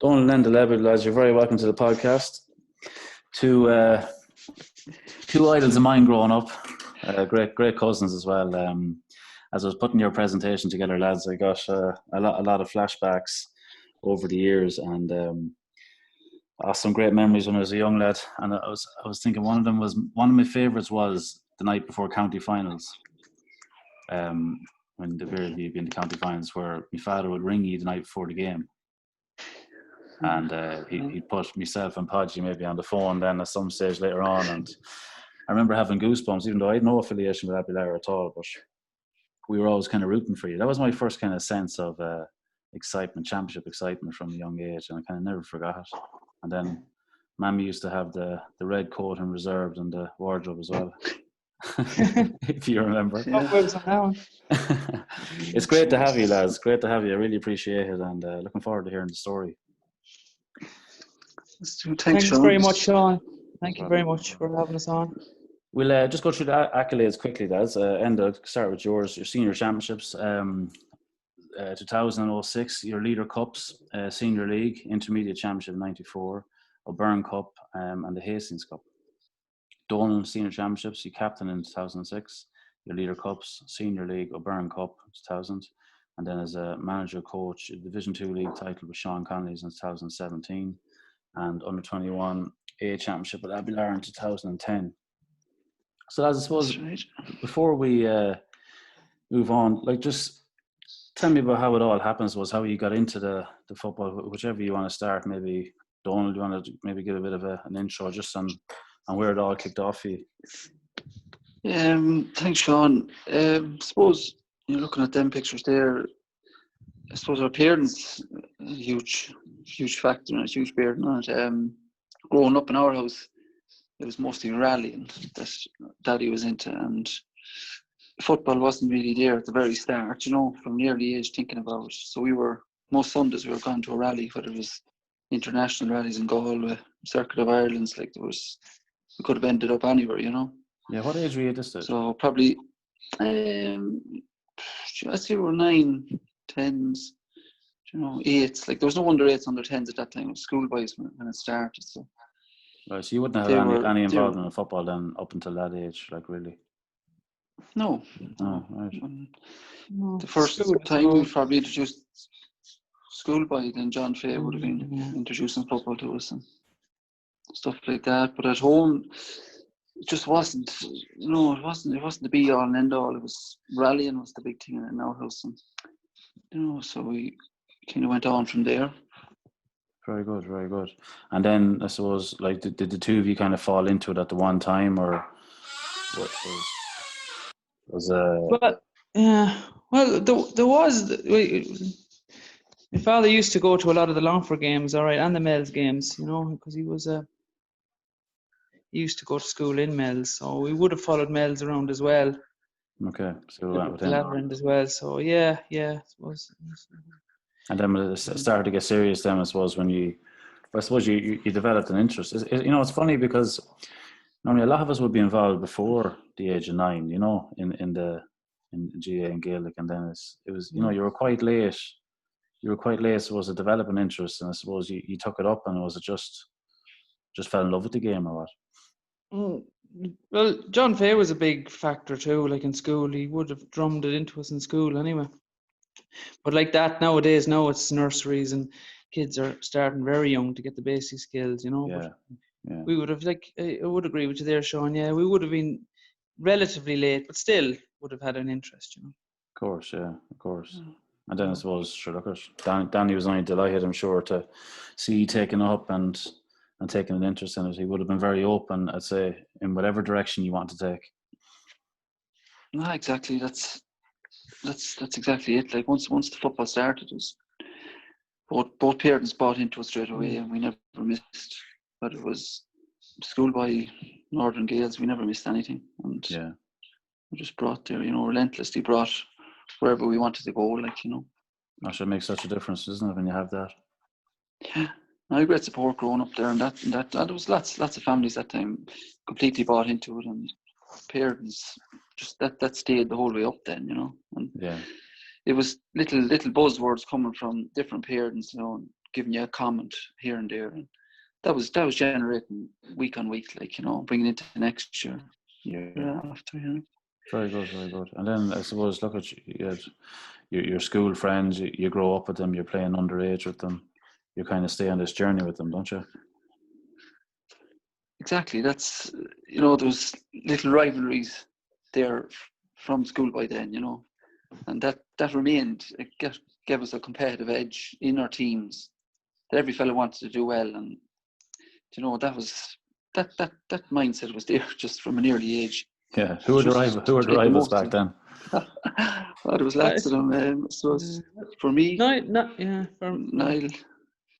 Donal and Enda, lads, you're very welcome to the podcast. Two idols of mine growing up, great cousins as well. As I was putting your presentation together, lads, I got a lot of flashbacks over the years, and some great memories when I was a young lad. And I was thinking one of my favourites was the night before county finals. When the Beard be in the county finals, where my father would ring you the night before the game. And he'd put myself and Podgy maybe on the phone then at some stage later on. And I remember having goosebumps, even though I had no affiliation with Abbeylara at all, but we were always kind of rooting for you. That was my first kind of sense of excitement, championship excitement from a young age, and I kind of never forgot it. And then Mammy used to have the red coat and reserved and the wardrobe as well. If you remember. It's great to have you, lads. Great to have you. I really appreciate it, and looking forward to hearing the story. Thanks very much, Sean. Thank you very much for having us on. We'll just go through the accolades quickly, lads. Enda, start with yours. Your senior championships, 2006, your Leader Cups, Senior League, Intermediate Championship 94, O'Byrne Cup, and the Hastings Cup. Donal Senior Championships, you captain in 2006, your Leader Cups, Senior League, O'Byrne Cup 2000, and then as a manager coach, Division 2 League title with Sean Connolly's in 2017, and under 21 A Championship at Abbeylara in 2010. So as I suppose, before we move on, like just tell me about how it all happens, was how you got into the football, whichever you want to start. Maybe Donal, do you want to maybe give a bit of an intro just on where it all kicked off for you? Thanks, Sean. I suppose you're looking at them pictures there. I suppose our parents, a huge factor and a huge burden on it. Growing up in our house, it was mostly rallying that Daddy was into, and football wasn't really there at the very start, from the early age thinking about it. So most Sundays we were going to a rally, whether it was international rallies in Galway, Circuit of Ireland's, we could have ended up anywhere, Yeah, what age were you at this stage? So probably, I'd say we were 9, 10s, 8s. There was no under 8s, under 10s at that time. It was schoolboys when it started. So. Right, so you wouldn't have any involvement in football then up until that age, really? No. Oh, right. The first time we probably introduced schoolboy, then John Fay would have been introducing football to us and stuff like that. But at home, it just wasn't, it wasn't the be all and end all. It was rallying was the big thing in our house, and so we kind of went on from there. Very good, very good. And then I suppose, did the two of you kind of fall into it at the one time, or what was Well, yeah. Well, there was. My father used to go to a lot of the Longford games, all right, and the Mells games, because he used to go to school in Mells, so we would have followed Mells around as well. Okay, so we went with him. The end as well. So yeah, I suppose. And then when it started to get serious, then I suppose when you developed an interest. It's funny because normally a lot of us would be involved before the age of 9, in GAA and Gaelic, and then it was you were quite late. You were quite late, so was it develop an interest, and I suppose you took it up, and was it just fell in love with the game, or what? Well, John Fay was a big factor too. In school, he would have drummed it into us in school anyway. But that nowadays, now it's nurseries and kids are starting very young to get the basic skills, Yeah. But we would have, I would agree with you there, Sean. Yeah, we would have been relatively late, but still would have had an interest, Of course, yeah, of course. And then I suppose, sure, look at Danny was only delighted, I'm sure, to see you taking up and taking an interest in it. He would have been very open, I'd say, in whatever direction you want to take. No, exactly. That's exactly it. Once the football started, it was both parents bought into it straight away, and we never missed. But it was schoolboy, Northern Gaels. We never missed anything, and we just brought there, relentlessly brought wherever we wanted to go, That should make such a difference, doesn't it, when you have that? Yeah, I had great support growing up there, and that there was lots of families that time completely bought into it, and parents just that stayed the whole way up then, and it was little buzzwords coming from different parents, giving you a comment here and there, and that was generating week on week, like, you know, bringing into next year after, you know. Very good, very good. And then I suppose, look at you had your school friends. You grow up with them. You're playing underage with them. You kind of stay on this journey with them, don't you? Exactly. That's, you know, those little rivalries there from school by then, you know, and that remained. It gave us a competitive edge in our teams. That every fellow wanted to do well, and you know, that mindset was there just from an early age. Yeah. Who were the rivals back then? Well, there was lots of them. So for me, Niall.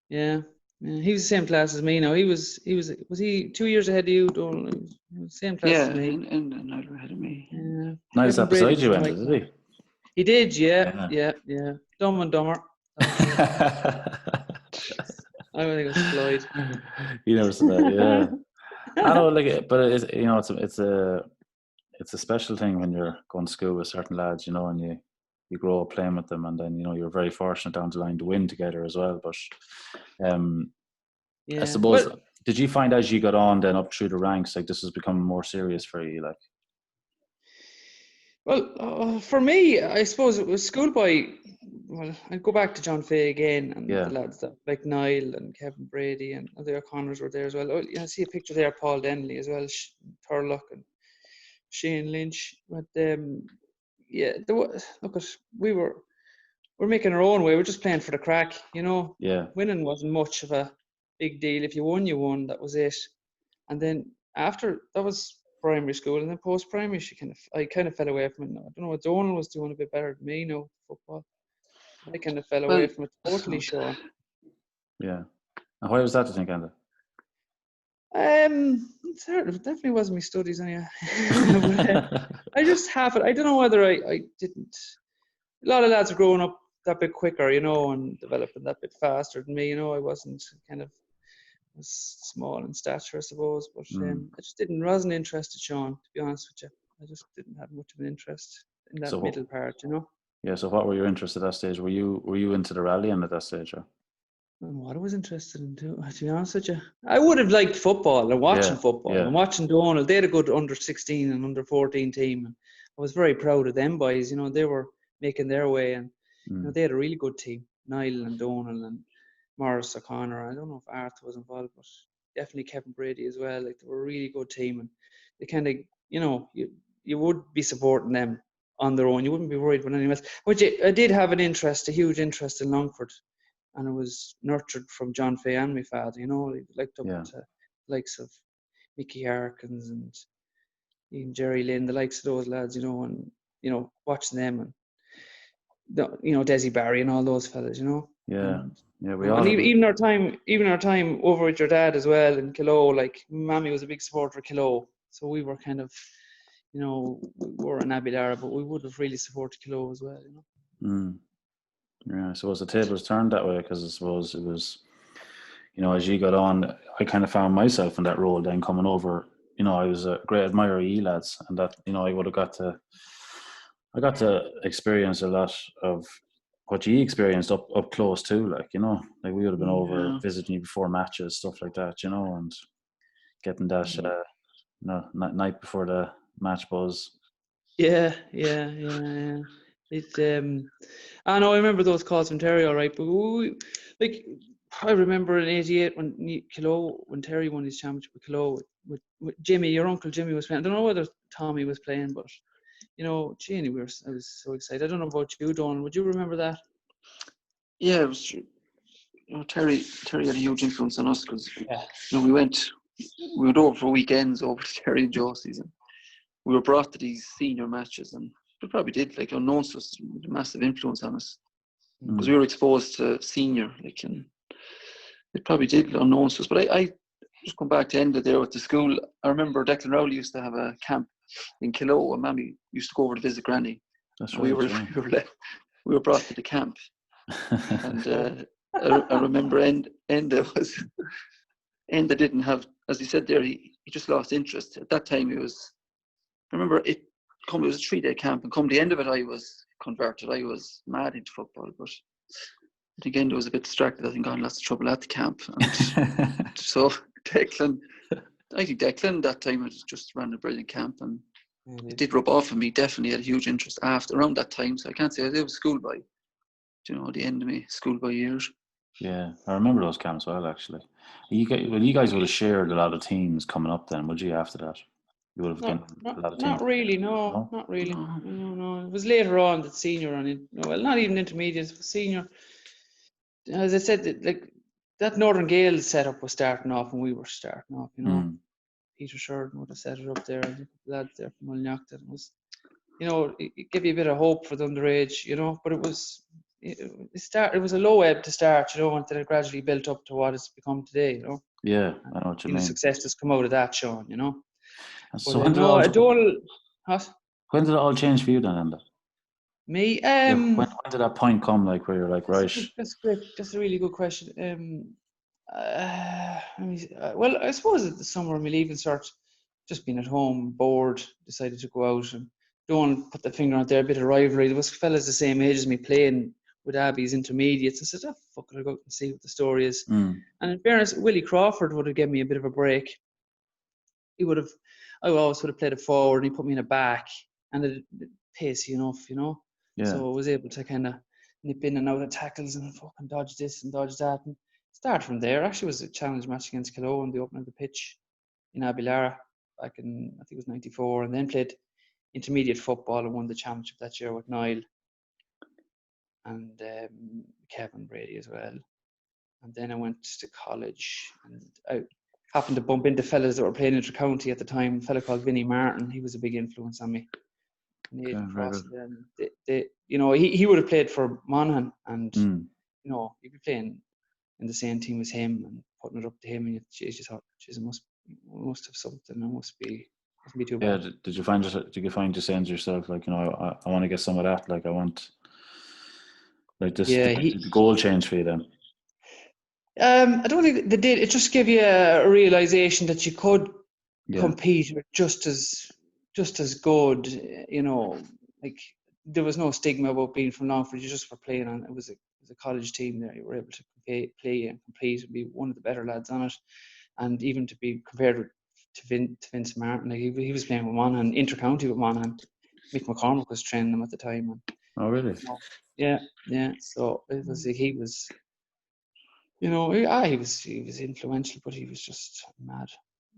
Yeah. He was the same class as me now. Was he 2 years ahead of you, Donal? He was the same class as me. And Niall were ahead of me. Yeah. Niall's that beside you, Enda, did he? He did, yeah. Dumb and Dumber. I think it was Floyd. You never said that, yeah. I know, like, but it's, you know, it's a special thing when you're going to school with certain lads, you know, and you grow up playing with them, and then, you know, you're very fortunate down the line to win together as well. But I suppose, did you find as you got on then up through the ranks, like this has become more serious for you, like? Well, for me, I suppose it was schoolboy. Well, I'd go back to John Fay again, and the lads that like Niall and Kevin Brady and the O'Connors were there as well. Oh, I see a picture there, Paul Denley as well, Turlock and Shane Lynch. But we're making our own way. We're just playing for the crack, you know. Yeah. Winning wasn't much of a big deal. If you won, you won. That was it. And then after that was primary school, and then post primary, I kind of fell away from it. I don't know what Donal was doing a bit better than me, no football. I kind of fell away from it totally, Sean. Yeah. And why was that, do you think, Enda? It definitely wasn't my studies anyway. I just have it. I don't know whether I didn't. A lot of lads are growing up that bit quicker, you know, and developing that bit faster than me. You know, I wasn't was small in stature, I suppose, but I just wasn't interested, Sean, to be honest with you. I just didn't have much of an interest in that middle part, you know. Yeah, so what were your interests at that stage? Were you into the rallying at that stage? Or? What I was interested in, to be honest with you. I would have liked football and watching football and watching Donal. They had a good under 16 and under 14 team, and I was very proud of them boys. You know, they were making their way, and you know, they had a really good team. Niall and Donal and Morris O'Connor. I don't know if Arthur was involved, but definitely Kevin Brady as well. Like, they were a really good team, and they kind of, you know, you would be supporting them on their own. You wouldn't be worried about anyone else. But I did have a huge interest in Longford, and it was nurtured from John Fay and my father. You know, he looked up to likes of Mickey Harkins and even Jerry Lynn, the likes of those lads. You know, and you know, watching them, and you know, Desi Barry and all those fellas. You know. Yeah. Yeah, we all. And even our time over with your dad as well in Kilo, like Mammy was a big supporter of Kilo, so we were kind of, you know, we were in Abbeylara, but we would have really supported Kilo as well, you know. Yeah, I suppose the tables turned that way, because I suppose it was, you know, as you got on, I kind of found myself in that role then coming over. You know, I was a great admirer of you lads, and that, you know, I got to experience a lot of what you experienced up close too, like, you know, like we would have been over visiting you before matches, stuff like that, you know, and getting that night before the match buzz. Yeah. I know, I remember those calls from Terry, all right, but I remember in '88 when Terry won his championship with Kilo with Jimmy, your uncle Jimmy was playing. I don't know whether Tommy was playing, but you know, I was so excited. I don't know about you, Donal. Would you remember that? Yeah, it was true. You know, Terry had a huge influence on us, because you know, we went over for weekends over to Terry and Josie's, and we were brought to these senior matches, and it probably did, like, unknown to us, a massive influence on us, because we were exposed to senior, like, and it probably did unknown to us. But I just come back to Enda there with the school. I remember Declan Rowley used to have a camp in Kilo, and Mammy used to go over to visit Granny. That's right. We were brought to the camp, and I remember Enda didn't have, as he said there, he just lost interest. At that time, it was a 3-day camp, and come the end of it, I was converted. I was mad into football, but again, I was a bit distracted. I think I got in lots of trouble at the camp. And so Declan, I think Declan that time had just ran a brilliant camp, and it did rub off on me. Definitely had a huge interest around that time. So I can't say I was schoolboy. The end of my schoolboy years. Yeah, I remember those camps well, actually. You guys would have shared a lot of teams coming up then, would you, after that? You would have been a lot of teams. Not really, no, not really. No. It was later on that senior not even intermediate, it was senior. As I said, like that Northern Gaels setup was starting off when we were starting off, Peter Sheridan would have set it up there, and the lads there from Mullinach. That was, it gave you a bit of hope for the underage, but it was a low ebb to start, and then it gradually built up to what it's become today, Yeah, I know what you mean. Success has come out of that, Sean, So when did it all change for you then, Enda? Me? When did that point come, like, where you're like, right? That's great. That's a really good question. Well, I suppose at the summer of my leaving cert, just being at home, bored, decided to go out and don't put the finger on there, a bit of rivalry. There was fellas the same age as me playing with Abbey's intermediates. I said, fuck it, I'll go out and see what the story is. And in fairness, Willie Crawford would have given me a bit of a break. I always would have played it forward, and he put me in a back, and it pacey enough, Yeah. So I was able to kind of nip in and out of tackles and fucking dodge this and dodge that, and start from there. Actually, it was a challenge match against Killow in the opening of the pitch in Abbeylara back in, I think it was 94, and then played intermediate football and won the championship that year with Niall and Kevin Brady as well. And then I went to college, and I happened to bump into fellas that were playing inter-county at the time. A fella called Vinnie Martin, he was a big influence on me. And he would have played for Monaghan, and he'd be playing in the same team as him and putting it up to him, and you just thought, geez, it must have something. It mustn't be too bad. Yeah. Did you find just saying to yourself, like, I want to get some of that, like, I want, like, this? Yeah, did the goal change for you then? I don't think they did. It just gave you a realization that you could compete just as good. Like, there was no stigma about being from Longford. You just were playing on. It was a college team there. You were able to play and compete and be one of the better lads on it, and even to be compared to Vince Martin. Like, he was playing with Monaghan, inter-county with Monaghan. Mick McCormick was training them at the time. And, oh, really? Yeah. So it was like he was. He was influential, but he was just mad.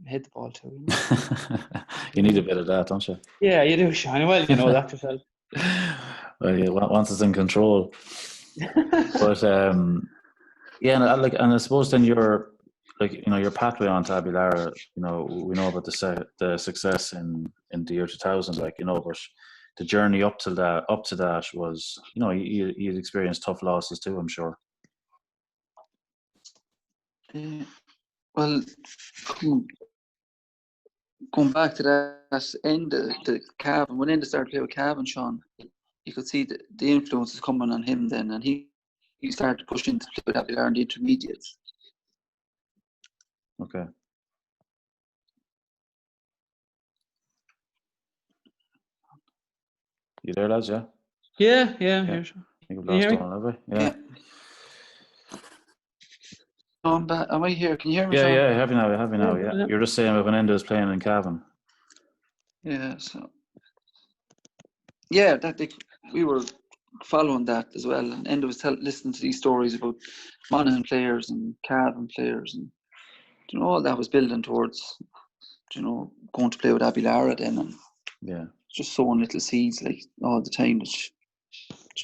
Hit the ball too. You need a bit of that, don't you? Yeah, you do, Sean. Well, you know that yourself. Well, yeah, once it's in control. But and I suppose then your pathway onto Abbeylara, we know about the success in the year 2000, but the journey up to that was, you'd experienced tough losses too, I'm sure. Well, going back to that end, the Cavan, when Enda started playing with Cavan, Sean, you could see the influence is coming on him then, and he started pushing to play with Abbeylara in the intermediates. Okay. You there, lads? Yeah. Yeah. Here, Sean. I think we've lost Donal, have we? Yeah. Am I here? Can you hear me? Yeah, Sean? yeah, have you now? Yeah. You're just saying when Enda was playing in Cavan. Yeah, so yeah, we were following that as well, and Enda was listening to these stories about Monaghan players and Cavan players, and all that was building towards going to play with Abbeylara then, and just sowing little seeds like all the time. Which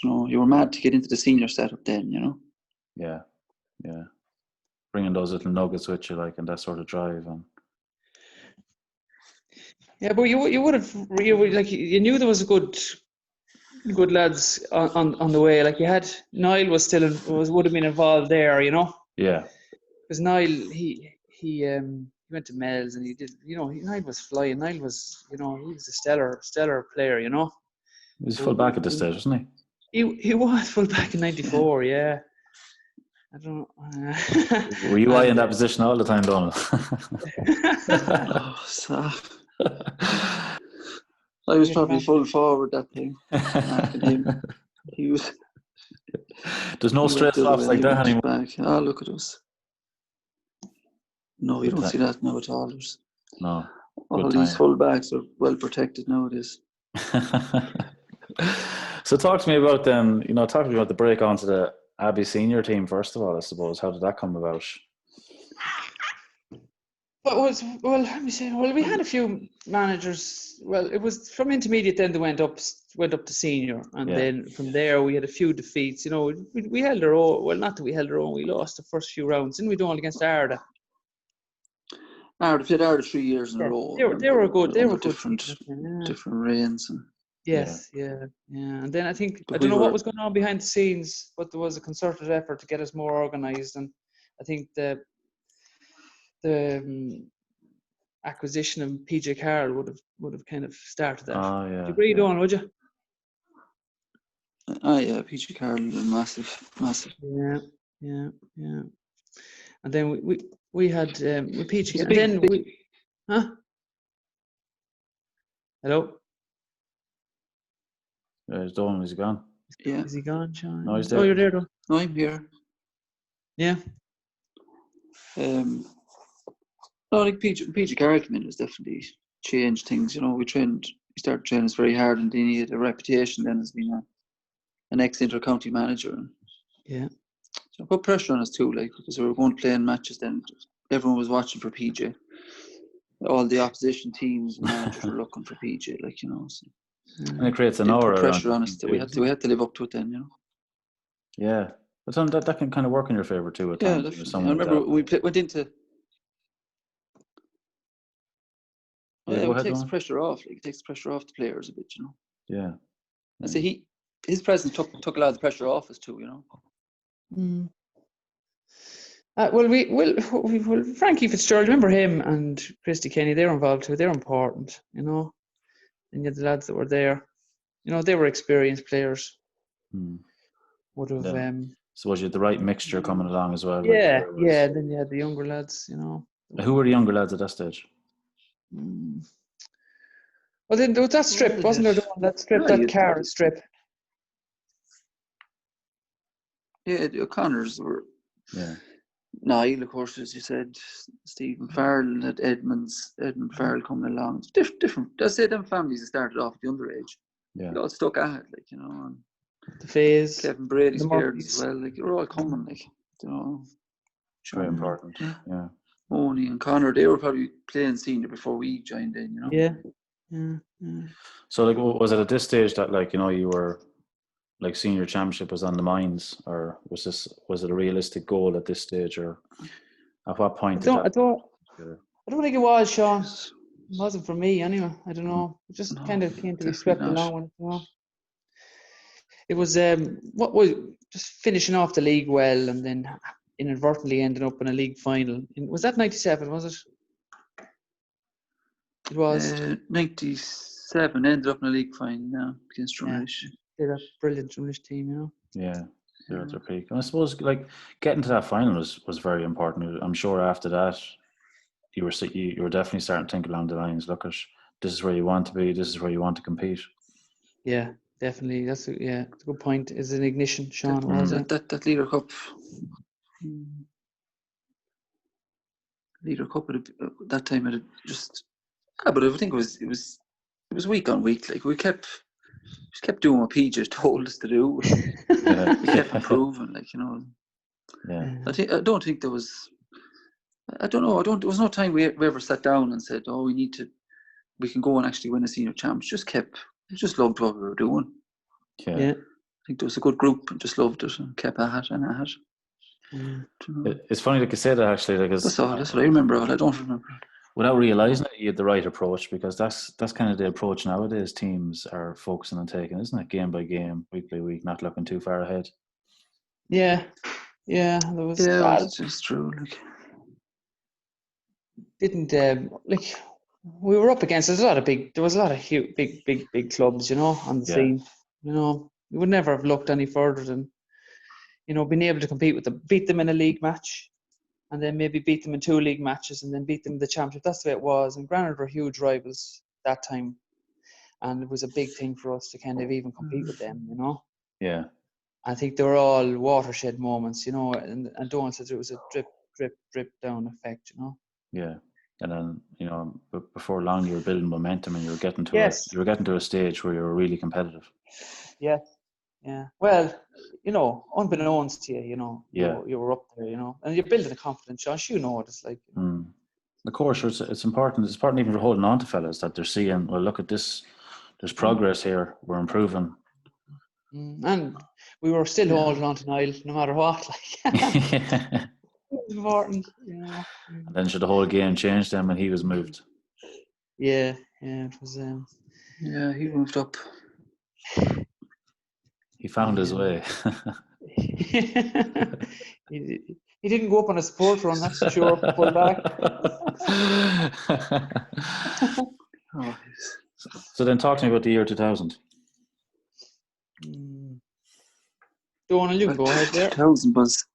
you were mad to get into the senior setup then, Yeah. Bringing those little nuggets with you, like, and that sort of drive. And yeah, but you would have, you knew there was good lads on the way. Like, you had Niall would have been involved there, Yeah. Because Niall he went to Mel's, and he did, Niall was flying. Niall was, he was a stellar player, He was full back at this stage, wasn't he? He was full back in '94, yeah. I don't know. Were you in that position all the time, Donal? I was probably full forward that thing. He was. There's no We went stress the other offs way, like he that went anymore. back. Oh, look at us. No, you Good don't time. see that now at all. No. All Good these time. full backs are well protected nowadays. So talk to me about them. Talk to me about the break onto the Abbey senior team first of all. I suppose, how did that come about? Let me see. Well, we had a few managers. Well, it was from intermediate, then they went up to senior, and then from there we had a few defeats. We held our own. Well, not that we held our own. We lost the first few rounds, didn't we? All against Arda. Arda played Arda 3 years in a row. They were good. They were good. Different reigns. Yes, yeah. And then I think But I don't know what was going on behind the scenes, but there was a concerted effort to get us more organised, and I think the acquisition of PJ Carroll would have kind of started that. Oh yeah. Would you agree, Donal, would you? Yeah, PJ Carroll, massive. Yeah. And then we had PJ, and then we, huh? Hello. Is Donal? Is he gone? Yeah. Is he gone, Sean? No, he's there. Oh, you're there, Donal. No, I'm here. Yeah. No, like PJ Carroll came in has definitely changed things. We started training us very hard, and then he had a reputation then as being an ex-inter-county manager. Yeah. So put pressure on us too, because we were going to play in matches then. Everyone was watching for PJ. All the opposition teams and managers were looking for PJ, So. And it creates an They aura put pressure around on us that we had to live up to it then, Yeah, but that can kind of work in your favour too at times. Definitely. I remember we went into. It takes pressure off. It takes pressure off the players a bit, Yeah. I say his presence took a lot of the pressure off us too, Mm. Well, Frankie Fitzgerald, remember him and Christy Kenny? They were involved too. They were important, And you had the lads that were there. They were experienced players. Would have. So was you the right mixture coming along as well? Yeah. Then you had the younger lads. Who were the younger lads at that stage? Well, then there was that strip, wasn't there? The one that strip, that Carroll strip. Yeah, the O'Connors were. Yeah. Niall, of course, as you said, Stephen Farrell had Edmund Farrell coming along. It's different. I say them families that started off at the underage. Yeah. They all stuck at it, and the Fays, Kevin Brady's parents as well. They were all coming, Very important. Yeah. Oni and Connor, they were probably playing senior before we joined in, Yeah. So, was it at this stage that, you were, senior championship was on the minds, or was it a realistic goal at this stage, or at what point? I don't think it was, Sean. It wasn't for me anyway. I don't know. It just kind of came to be swept along with it. It was what was just finishing off the league well, and then inadvertently ending up in a league final. Was that 97? Was it? It was 97. Ended up in a league final against Drumlish. They're a brilliant Drumlish team, Yeah, they're at their peak. And I suppose getting to that final was very important. I'm sure after that you were definitely starting to think along the lines. Look, this is where you want to be. This is where you want to compete. Yeah, definitely. That's a good point. Is an ignition, Sean. That Leader Cup. Leader Cup at that time had just. But I think it was week on week. We kept doing what PJ told us to do. We kept improving. Yeah. I don't think there was. I don't know. There was no time we ever sat down and said, "Oh, we can go and actually win a senior champs." Just loved what we were doing. Yeah. I think there was a good group and just loved it and kept at it and at it. It's funny that you say that actually, because that's what I remember. I don't remember. Without realising it, you had the right approach, because that's kind of the approach nowadays teams are focusing on taking, isn't it? Game by game, week by week, not looking too far ahead. Yeah. There was. Yeah, it's just true. Didn't we were up against. There was a lot of huge, big clubs, on the scene. We would never have looked any further than, being able to compete with them, beat them in a league match, and then maybe beat them in 2 league matches, and then beat them in the championship. That's the way it was. And Granard were huge rivals that time, and it was a big thing for us to kind of even compete with them, Yeah. I think they were all watershed moments, you know, and Donal said it was a drip, drip, drip down effect, you know. Yeah, and then before long you were building momentum, and you were getting to Yes. you were getting to a stage where you were really competitive. Yes. Yeah. Well, you know, unbeknownst to you, you know, Yeah. you were up there, you know, and you're building a confidence, Josh. You know what it's like. You know? Of course, it's important. It's important even for holding on to fellas that they're seeing. Well, look at this. There's progress here. We're improving. And we were still holding on to Niall no matter what. Like, it was important, you know. And then should the whole game change then when he was moved? Yeah, it was. Yeah, he moved up. He found his way. He didn't go up on a support run, that's for sure. Pull back. So then, talk to me about the year 2000. Donal, you can go ahead there. 2000 was.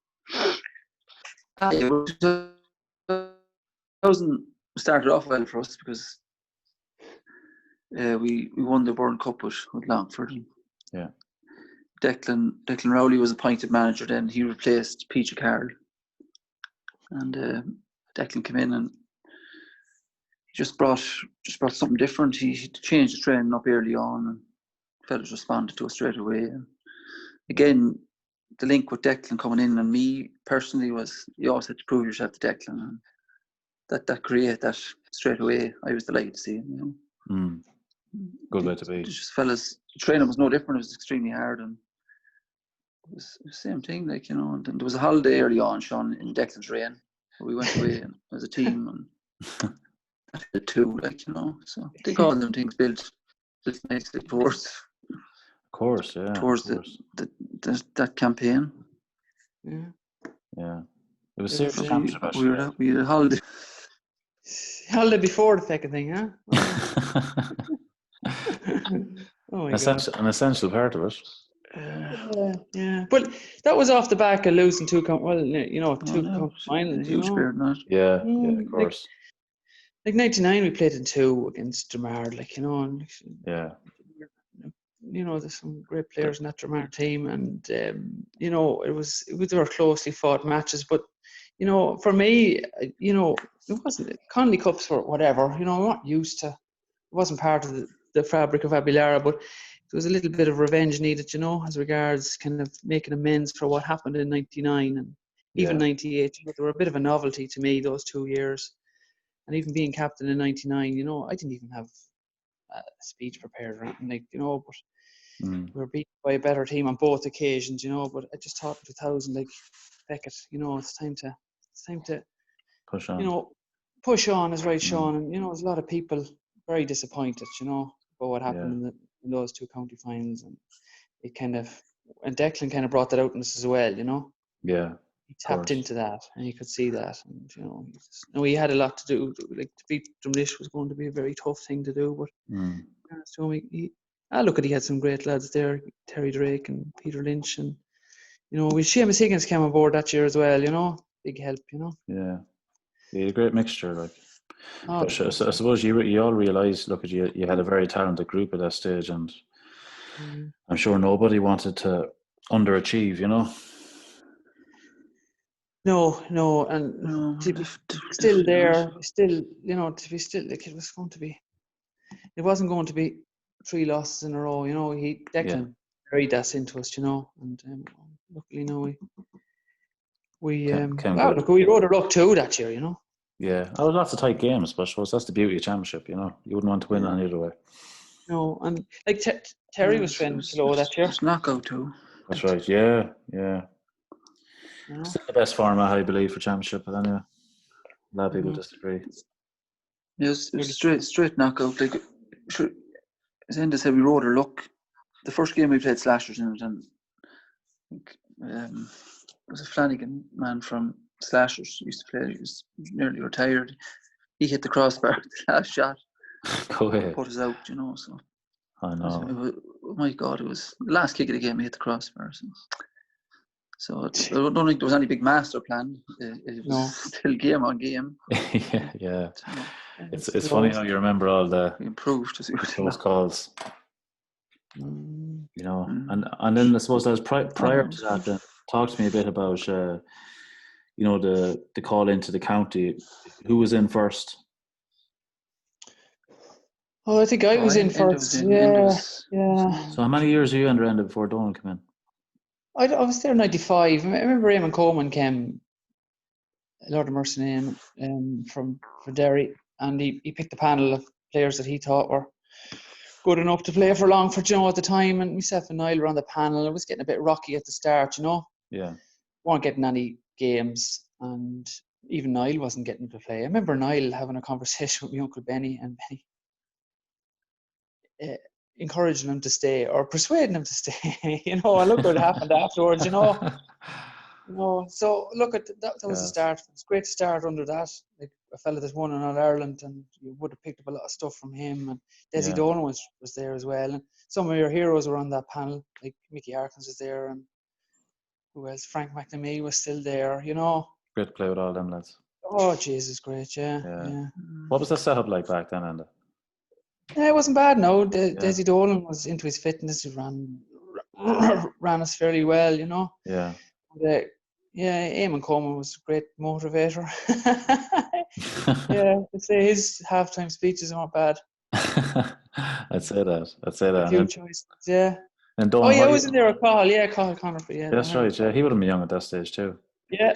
2000 started off well for us because we won the World Cup with Longford. Yeah. Declan Rowley was appointed manager then. He replaced Peter Carroll. And Declan came in and he just brought something different. He changed the training up early on, and fellas responded to it straight away. And again, the link with Declan coming in and me personally was you always had to prove yourself to Declan, and that created that straight away. I was delighted to see him. You know. Good way to be. Just fellas, training was no different. It was extremely hard, and it was the same thing. Like, you know, and there was a holiday early on, Sean, in Declan's reign. We went away as a team, and the two, like, you know. So I think all them things built nicely towards. Of course, yeah. Towards that campaign. Yeah. It was serious championship. We had a holiday. Holiday before the second thing, huh? Oh my God. An essential part of it. Yeah. But that was off the back of losing two finals. Huge beard, not. Yeah, of course. Like 99, we played in 2 against Dromard, like, you know, and you know, there's some great players in that Dromard team, and you know, they were closely fought matches, but you know, for me, you know, it wasn't Connolly Cups or whatever, you know, we weren't used to. It wasn't part of the fabric of Abbeylara, but there was a little bit of revenge needed, you know, as regards kind of making amends for what happened in 99 and even 98. But they were a bit of a novelty to me those 2 years, and even being captain in 99, you know, I didn't even have a speech prepared or anything, like, you know, but we were beaten by a better team on both occasions, you know. But I just thought in 2000, like, Beckett, you know, it's time to push on. You know, push on is right, Sean. And you know, there's a lot of people very disappointed, you know, about what happened in those 2 county finals, and it kind of, and Declan kind of brought that out in us as well, you know. Yeah. He tapped into that, and you could see that, and you know, he had a lot to do. Like, to beat Drumlish was going to be a very tough thing to do, but so he had some great lads there, Terry Drake and Peter Lynch, and you know, Seamus Higgins came on board that year as well, you know, big help, you know. Yeah, a great mixture, like. I suppose you all realise, look, you had a very talented group at that stage, and I'm sure nobody wanted to underachieve, you know. No, and to be still there, still, you know, to be still, like, it wasn't going to be 3 losses in a row, you know. Declan carried that into us, you know, and luckily now we rode a rock too that year, you know. Yeah, I was lots of tight games, but I suppose that's the beauty of championship, you know. You wouldn't want to win on either way. No, and like Terry was trending below that year. It's knockout too. That's right. Yeah. You know? Still the best format, I believe, for championship, but anyway, a lot of people disagree. Yes, it was straight knockout. Like, as Enda said, we rode our luck. The first game we played Slashers in it, and there was a Flanagan man from Slashers used to play. He was nearly retired. He hit the crossbar the last shot. Go ahead. Put us out, you know. So I know. Oh my God! It was the last kick of the game. He hit the crossbar. So I don't think there was any big master plan. It was still game on game. Yeah. It's funny how you remember all the we improved those calls. you know. And then I suppose that was prior to that. Then talk to me a bit about you know, the call into the county. Who was in first? Oh, I think I was in first. Yeah. So how many years were you under Enda before Donal came in? I was there in 95. I remember Eamon Coleman came, Lord of Mercy name, from Derry, and he picked a panel of players that he thought were good enough to play for Longford, you know, at the time. And myself and Niall were on the panel. It was getting a bit rocky at the start, you know. Yeah. Weren't getting any games, and even Niall wasn't getting to play. I remember Niall having a conversation with my Uncle Benny, and Benny encouraging him to stay or persuading him to stay, you know, and look what happened afterwards, you know. You know, so look at that was a start. It was great to start under that. Like a fella that won in All Ireland, and you would have picked up a lot of stuff from him. And Desi Dolan was there as well. And some of your heroes were on that panel, like Mickey Harkins was there, and who else? Frank McNamee was still there, you know. Great to play with all them lads. Oh, Jesus, great, yeah. What was the setup like back then, Enda? Yeah, it wasn't bad, no. Desi Dolan was into his fitness. He ran us fairly well, you know. Yeah. And, Eamon Coleman was a great motivator. Yeah, I'd say his halftime speeches aren't bad. I'd say that. A few choices, yeah. And Donal, wasn't there a call? Yeah, Cathal Connerty. Yeah, that's right. Yeah, he would have been young at that stage too. Yeah.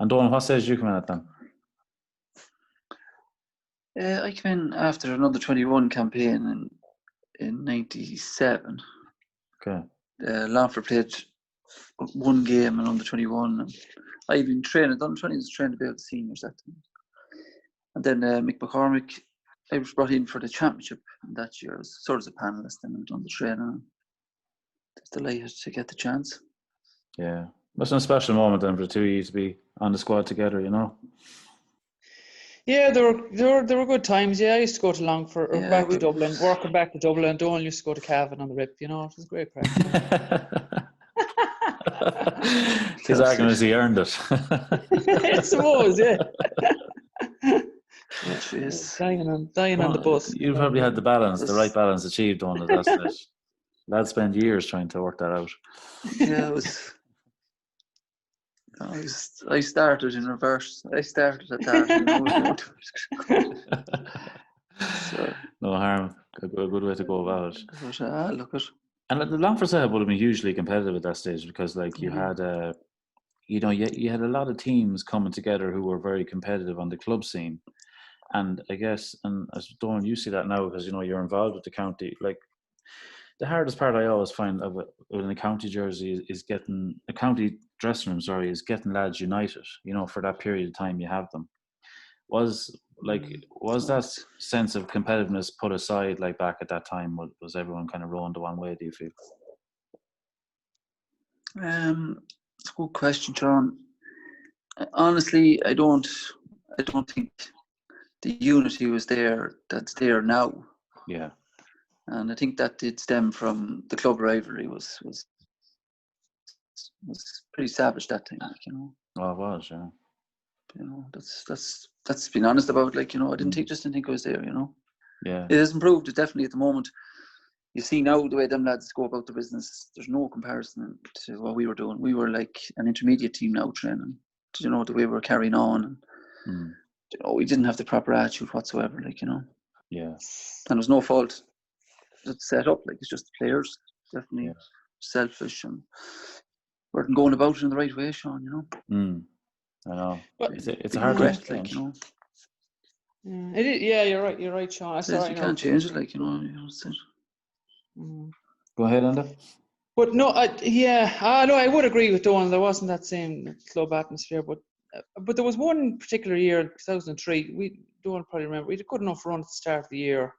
And Donal, what stage did you come in at then? I came in after another 21 campaign in 97. Okay. Longford played one game in under 21. And I've been training, done 20s, trained a bit with the seniors that time. And then Mick McCormick, I was brought in for the championship that year. I was sort of a panelist and I done the training. I was delighted to get the chance. Yeah. That's a special moment then for the two of you to be on the squad together, you know? Yeah, there were good times. Yeah, I used to go to Longford or back to Dublin, working back to Dublin. Donal used to go to Cavan on the Rip, you know. It was great crack. His argument is he earned it. I suppose, yeah. Dying on the bus. You probably had the right balance achieved on it. That's it. Lads spent years trying to work that out. Yeah, it was. I started in reverse. I started at that. So, no harm. A good way to go about it. But, look at. And the Longford setup would have been hugely competitive at that stage because, like, you had you had a lot of teams coming together who were very competitive on the club scene. And I guess, and as Donal, you see that now because, you know, you're involved with the county. Like, the hardest part I always find of in a county jersey is getting a county dressing room. Is getting lads united. You know, for that period of time you have them. Was that sense of competitiveness put aside, like back at that time? Was everyone kind of rowing the one way? Do you feel? It's a good question, John. Honestly, I don't think the unity was there that's there now. Yeah. And I think that did stem from the club rivalry was pretty savage that time, like, you know. Oh, it was, yeah. You know, that's being honest about, like, you know, I didn't think it was there, you know. Yeah. It has improved, definitely at the moment. You see now the way them lads go about the business, there's no comparison to what we were doing. We were like an intermediate team now training, you know, the way we were carrying on. And, you know, we didn't have the proper attitude whatsoever, like, you know. Yeah. And it was no fault it's set up, like, it's just the players, definitely selfish and weren't going about it in the right way, Sean, you know. I know. But it's a hard thing to like, you know. You're right, Sean. You can't change it, like, you know. Go ahead, Enda. But no, I would agree with Donal. There wasn't that same club atmosphere, but there was one particular year, 2003. Donal probably remember. We had a good enough run at the start of the year,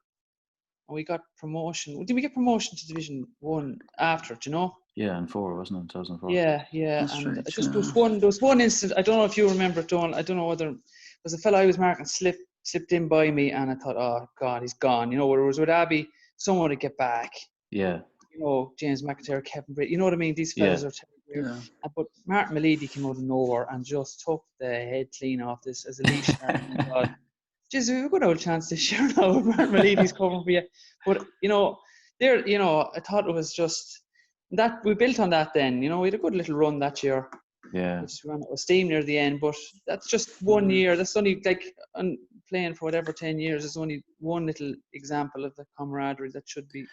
and we got promotion. Did we get promotion to Division 1 after? Do you know? Yeah, in 4, wasn't it? 2004. Yeah. That's and right, there was one instance. I don't know if you remember, Donal. I don't know whether it was a fellow I was marking slipped in by me, and I thought, oh God, he's gone. You know, where it was with Abbey, someone to get back. Yeah. You know, James McIntyre, Kevin Brady. You know what I mean? These fellas are terrible. Yeah. But Martin Malidi came out of nowhere and just took the head clean off this as a leash. And God, geez, we've got no chance this year now. Martin Malidi's covering for you. But, you know, there, you know, I thought it was just that we built on that then. You know, we had a good little run that year. Yeah. Which ran out of steam near the end, but that's just 1 year. That's only like playing for whatever 10 years. It's only one little example of the camaraderie that should be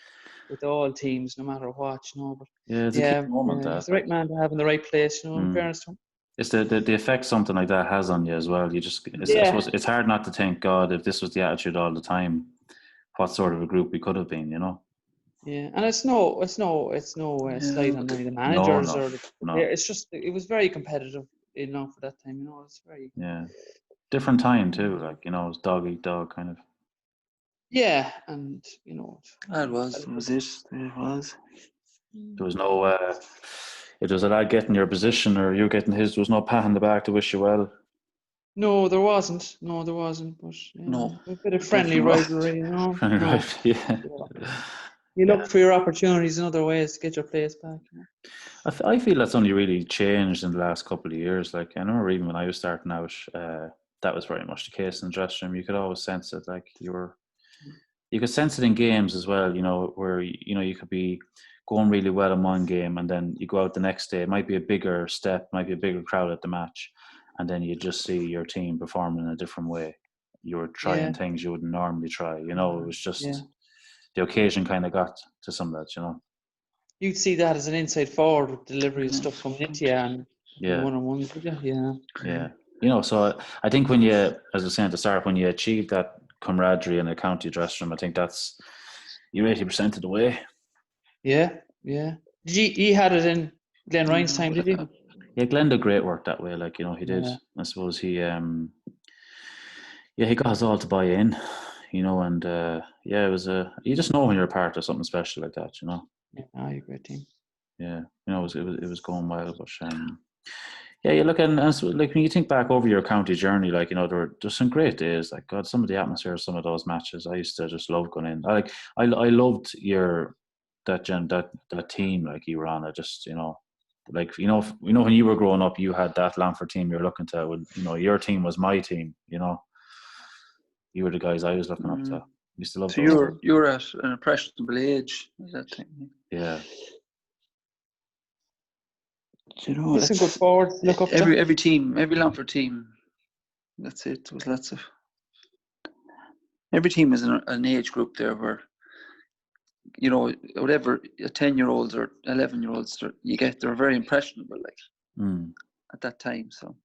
with all teams, no matter what, you know. But Yeah, it's a key moment. he's the right man to have in the right place, you know. In fairness to him. It's the effect something like that has on you as well. You just, I suppose it's hard not to think, God, if this was the attitude all the time, what sort of a group we could have been, you know. Yeah, and it's no slight on any of the managers it's just it was very competitive, you know, for that time. You know, it's very different time too. Like, you know, it was dog eat dog kind of. Yeah, and you know, it was. There was no. It was a lad getting your position or you getting his. There was no pat on the back to wish you well. No, there wasn't. But a bit of friendly rivalry, you know. You look for your opportunities in other ways to get your place back. You know? I feel that's only really changed in the last couple of years. Like, I remember even when I was starting out, that was very much the case in the dressing room. You could always sense it. Like, you could sense it in games as well. You know, where you could be going really well in one game, and then you go out the next day. It might be a bigger step, might be a bigger crowd at the match, and then you just see your team performing in a different way. You were trying things you wouldn't normally try. You know, it was just the occasion kind of got to some of that. You know, you'd see that as an inside forward with delivery and stuff coming into you and one-on-ones, would you? Yeah. You know, so I think when you, as I was saying at the start, when you achieve that camaraderie in a county dressing room, I think that's you're 80% of the way. Yeah. He had it in Glenn Ryan's time, did you? Yeah, Glenn did great work that way. Like, you know, he did. I suppose he he got us all to buy in, you know, and it was you just know when you're a part of something special like that, you know. Yeah, you're a great team. Yeah, you know, it was going well, but you look and so, like when you think back over your county journey, like, you know, there's some great days. Like, God, some of the atmosphere of some of those matches, I used to just love going in. I loved that team like you were on. I just, you know, like, you know when you were growing up, you had that Longford team you're looking to. Well, you know, your team was my team. You know, you were the guys I was looking up to. Used to love. So you were at an impressionable age at that time. Yeah. You know, it's a good forward. Look up every team, every Longford team. That's it. There was lots of. Every team is an age group there where, you know, whatever 10-year-olds or 11-year-olds they're very impressionable, like at that time. So,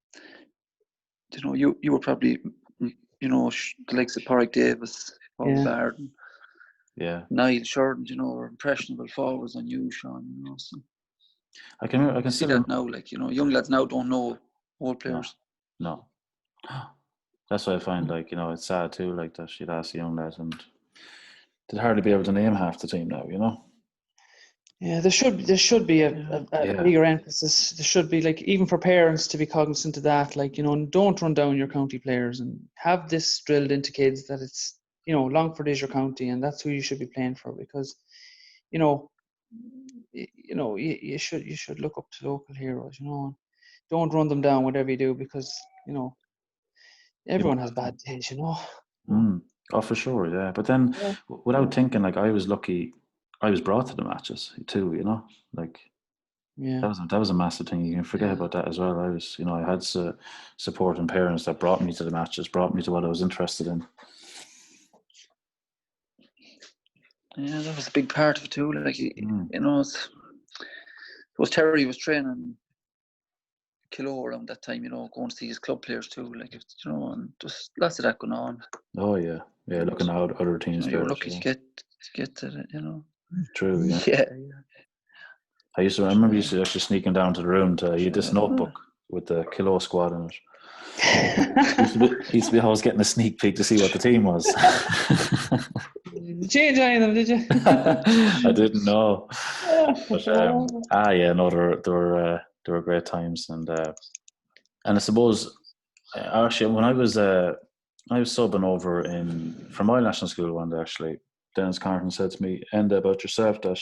you know, you were probably, you know, the likes of Porrick Davis, Paul Barden, Niall Sheridan, you know, were impressionable forwards on you, Sean. You know, so. I can see that now. Like, you know, young lads now don't know old players. No. That's why I find, like, you know, it's sad too. Like, that she'd ask a young lad and they'd hardly be able to name half the team now. You know. Yeah, there should be a bigger emphasis. There should be, like, even for parents to be cognizant of that. Like, you know, don't run down your county players and have this drilled into kids that it's, you know, Longford is your county and that's who you should be playing for, because, you know, you should look up to local heroes, you know, and don't run them down whatever you do, because, you know, everyone has bad days, you know. Oh, for sure, yeah. But then, without thinking, like, I was lucky, I was brought to the matches too, you know, like, that was a massive thing. You can forget about that as well. I was, you know, I had supporting parents that brought me to the matches, brought me to what I was interested in. Yeah, that was a big part of it too. Like, you know, it was Terry was training Kilo around that time, you know, going to see his club players too. Like, you know, and just lots of that going on. Oh yeah, looking out other teams. You know, you're lucky to get to it, you know. True. Yeah. I remember actually sneaking down to the room to eat this notebook with the Kilo squad in it. Used to be always getting a sneak peek to see what the team was. Did you change any of them, did you? I didn't know. But, there were great times, and I suppose actually when I was subbing over from my national school one day, actually, Dennis Carton said to me, Enda, about yourself, that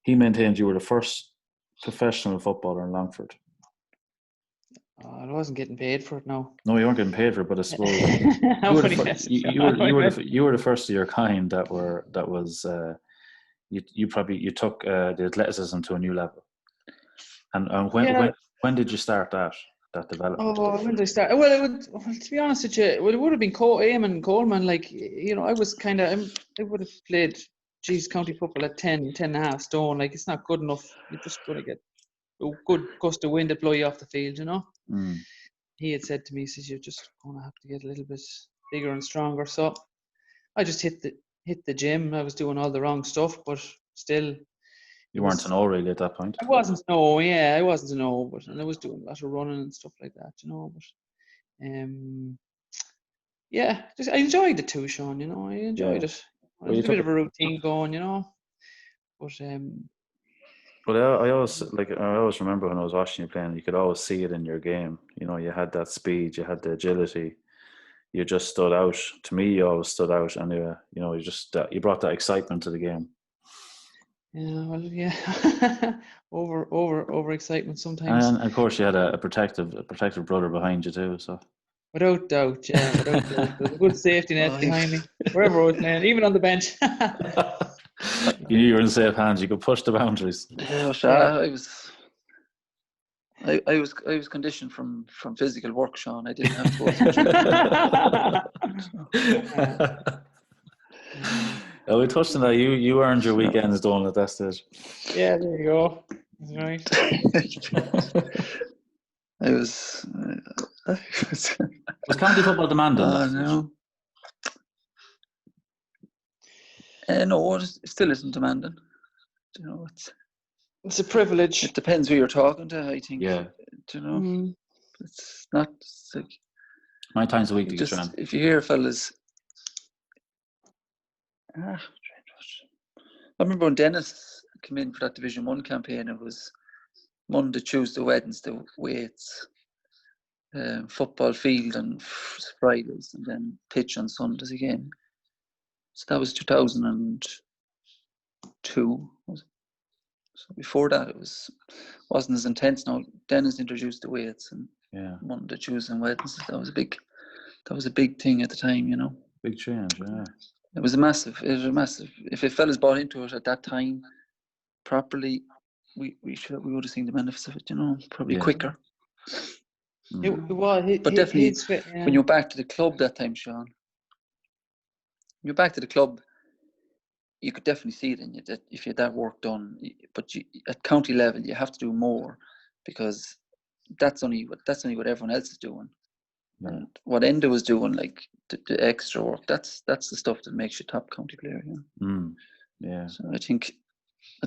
he maintained you were the first professional footballer in Longford. I wasn't getting paid for it, no. No, you weren't getting paid for it, but I suppose you were the first of your kind that was you took the athleticism to a new level. And when did you start that development? Oh, when did I start? Well, to be honest with you, it would have been Eamon and Coleman. Like, I was kind of, I would have played, county football at 10 and a half stone. Like, it's not good enough. You're just going to get a good gust of wind to blow you off the field, He had said to me, he says, you're just going to have to get a little bit bigger and stronger. So I just hit the gym. I was doing all the wrong stuff, but still. You weren't to know really at that point. I wasn't to know, yeah, I wasn't to know, and I was doing a lot of running and stuff like that, But yeah, just I enjoyed it too, Sean. I enjoyed it. There's a bit of a routine going, But But I always remember when I was watching you playing, you could always see it in your game. You had that speed, you had the agility. You just stood out. To me, you always stood out, and you brought that excitement to the game. Yeah, well, yeah, over excitement sometimes. And of course, you had a protective brother behind you too. So without doubt, yeah, without doubt, there's a good safety net behind me, wherever I was playing, even on the bench. You knew you were in safe hands. You could push the boundaries. Yeah, I was conditioned from physical work, Sean. I didn't have to go We touched on that. You earned your weekends, Donal, at that stage. Yeah, there you go. That's right. Was county football demanding? No. No, it still isn't demanding. It's a privilege. It depends who you're talking to, I think. Yeah. It's not. It's like, how many times a week do you train? If you hear fellas, I remember when Dennis came in for that Division 1 campaign. It was Monday, Tuesday, Wednesday weights, football field on Fridays, and then pitch on Sundays again. So that was 2002. So before that, it wasn't as intense. Now Dennis introduced the weights, and Monday, Tuesday, and Wednesday. That was a big thing at the time, Big change, yeah. It was a massive. If a fella's bought into it at that time properly, we would have seen the benefits of it, probably quicker. But definitely, when you're back to the club that time, Sean, you're back to the club, you could definitely see it in you that if you had that work done. But at county level, you have to do more, because that's only what everyone else is doing. Yeah. And what Enda was doing, like the extra work, that's the stuff that makes you top county player. Yeah. So I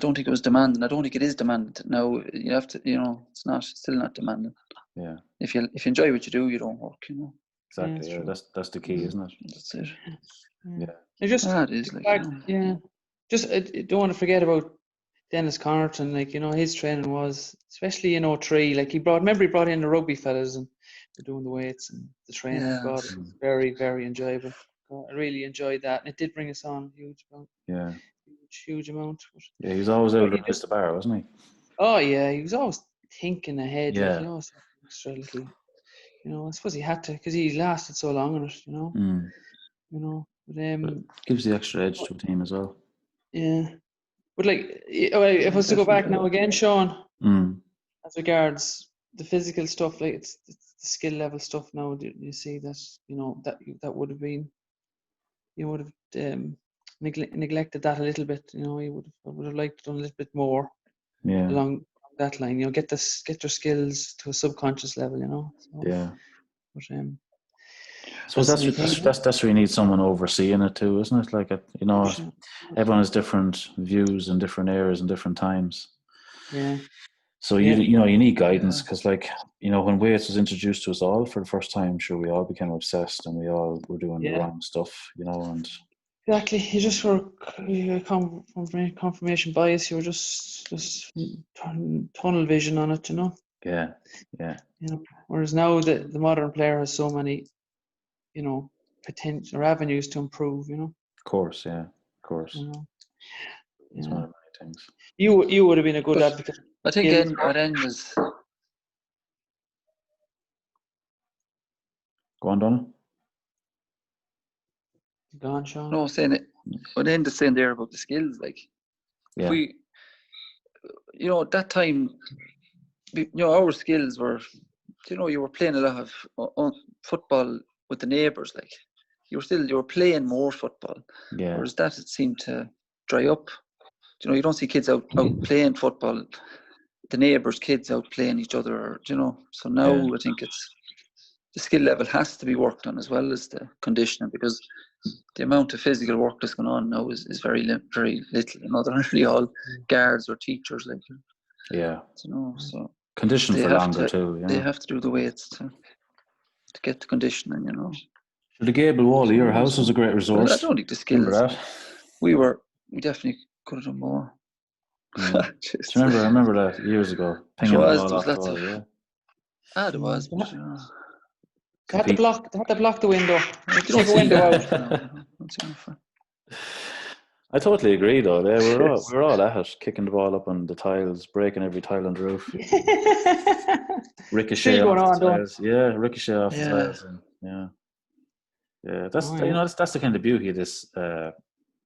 don't think it was demanding. I don't think it is demanding. Now you have to, it's still not demanding. Yeah. If you enjoy what you do, you don't work. Exactly. Yeah, that's the key, isn't it? That's it. Yeah. It is like. Just I don't want to forget about Dennis Connerton. Like his training was, especially in 03. Like he brought in the rugby fellas and they're doing the weights and the training. Yeah. God, it was very, very enjoyable. I really enjoyed that, and it did bring us on a huge amount. Yeah. Huge amount. Yeah, he was always able to raise the bar, wasn't he? Oh yeah, he was always thinking ahead. Yeah. Like, extra little. I suppose he had to, because he lasted so long on it. But gives the extra edge to a team as well. Yeah, but like, if I was to go back now again, Sean, as regards the physical stuff, like it's the skill level stuff now. You see that that would have been, you would have neglected that a little bit. I would have liked to done a little bit more. Yeah. Along that line, get your skills to a subconscious level. So, yeah. But, so that's where you need someone overseeing it too, isn't it? Like everyone has different views in different areas and different times. Yeah. So you need guidance, because when weights was introduced to us all for the first time, sure, we all became obsessed and we all were doing the wrong stuff, and. Exactly. You just were confirmation bias. You were just tunnel vision on it, Yeah. Whereas now the modern player has so many, potential or avenues to improve. Of course, yeah. Of course. It's one of many things. You would have been a good advocate. I think Enda's. Go on, Donal. Go on, Sean. No, saying it. What Enda's saying there about the skills, like Yeah. We, at that time, our skills were, you were playing a lot of football with the neighbours. Like you were playing more football. Yeah. Whereas that it seemed to dry up. You don't see kids out playing football. The neighbours' kids out playing each other. So now I think it's the skill level has to be worked on as well as the conditioning, because the amount of physical work that's going on now is very very little. They're really all guards or teachers, like. Yeah. So condition for longer too. They have to do the weights to get the conditioning. The Gable Wall of your house was a great resource. I don't think the skills. Remember that? We definitely could have done more. I remember that years ago. Pinging the ball off the wall, yeah. There was. But, they had to block the window. You don't see that. I totally agree, though. Yeah, we're all at it, kicking the ball up on the tiles, breaking every tile on the roof. Ricochet off the tiles. Yeah, ricochet off the tiles. And, yeah. That's the kind of beauty of this.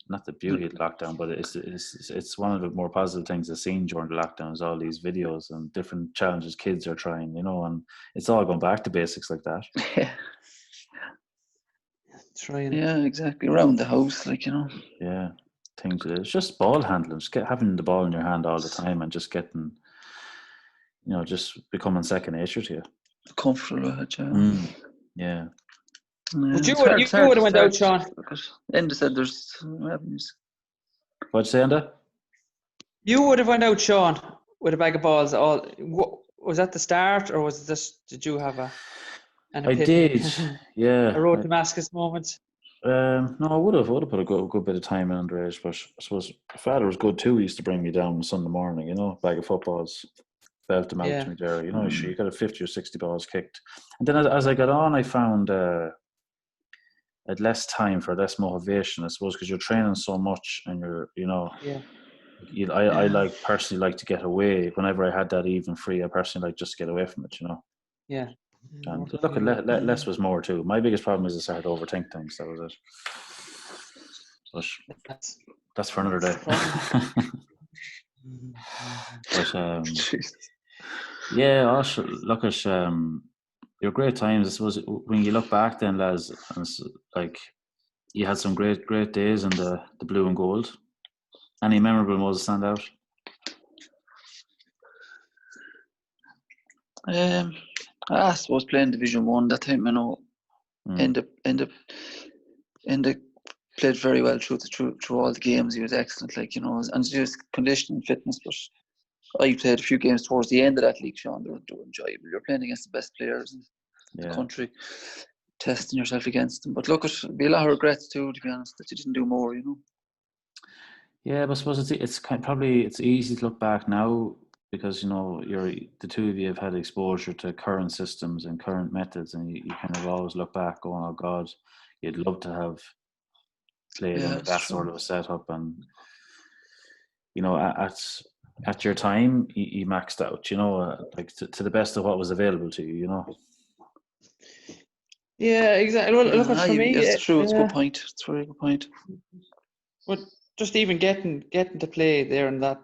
Not the beauty of lockdown, but it's one of the more positive things I've seen during the lockdown is all these videos and different challenges kids are trying, and it's all going back to basics like that. Yeah, exactly. Around the house, like, Yeah, things. It's just ball handling, just having the ball in your hand all the time and just getting, just becoming second nature to you. Comfortable with it, yeah. But you would have went out, Sean. Enda said there's avenues. What'd you say, Enda? You would have went out, Sean, with a bag of balls. Was that the start, or was this? Did you have an epiphany? I did, yeah. A road to Damascus moment. No, I would have put a good bit of time in underage, but I suppose my father was good too. He used to bring me down on Sunday morning, bag of footballs, belt them out to me there. You got a 50 or 60 balls kicked, and then as I got on, I found. I had less time for less motivation, I suppose, because you're training so much and I personally like to get away. Whenever I had that evening free, I personally like just to get away from it, Yeah. And look, less was more too. My biggest problem is I started to overthink things. That was it. But that's for another day. But yeah, look at your great times. I suppose when you look back, then, lads, and like you had some great days in the blue and gold. Any memorable moments stand out? I suppose playing Division 1 that time, Enda played very well through all the games. He was excellent, and just conditioning, fitness. But I played a few games towards the end of that league, Sean. They were enjoyable. You're playing against the best players in the country, testing yourself against them. But look, it'd be a lot of regrets too, to be honest, that you didn't do more. Yeah, but I suppose it's easy to look back now because the two of you have had exposure to current systems and current methods, and you kind of always look back going, "Oh God, you'd love to have played under that sort of a setup." And at your time, you maxed out. Like to the best of what was available to you. Yeah, exactly. Well, look, for me, it's true. It's a good point. It's a very good point. But just even getting to play there and that,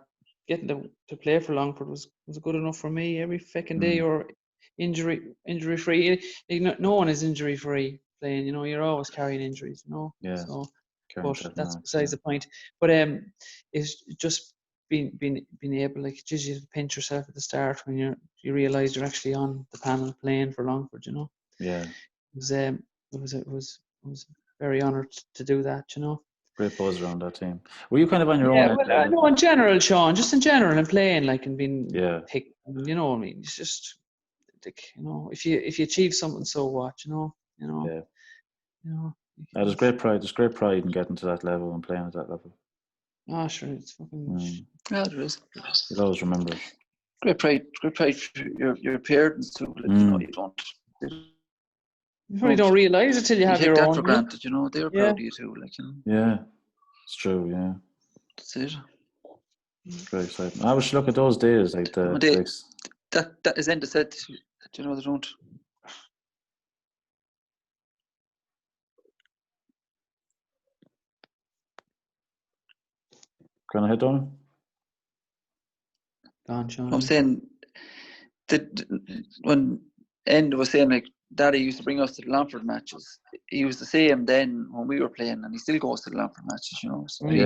getting to play for Longford was good enough for me. Every fucking day, or injury free. No one is injury free playing. You're always carrying injuries. Yeah. So, but that's besides the point. But it's just being able, like, just you pinch yourself at the start when you realise you're actually on the panel playing for Longford. Yeah. It was very honoured to do that. Great buzz around that team. Were you kind of on your own? Yeah, well, I know in general, Sean, just in general, and playing and being picked. I mean, it's just like, if you achieve something, so what? Yeah. There's great pride. There's great pride in getting to that level and playing at that level. Sure, it's fucking. Yeah, there is. You'll always remember it. Great pride for your parents too. You don't. You probably don't realise it till you have your own. You take that for granted, They're proud of you too, Yeah, it's true. Yeah, that's it. Very exciting. I wish look at those days like that is Enda said. They don't. Can I hit on? Go on, Sean. I'm saying that when Enda was saying like Daddy used to bring us to the Longford matches, he was the same then when we were playing, and he still goes to the Longford matches, you know. So he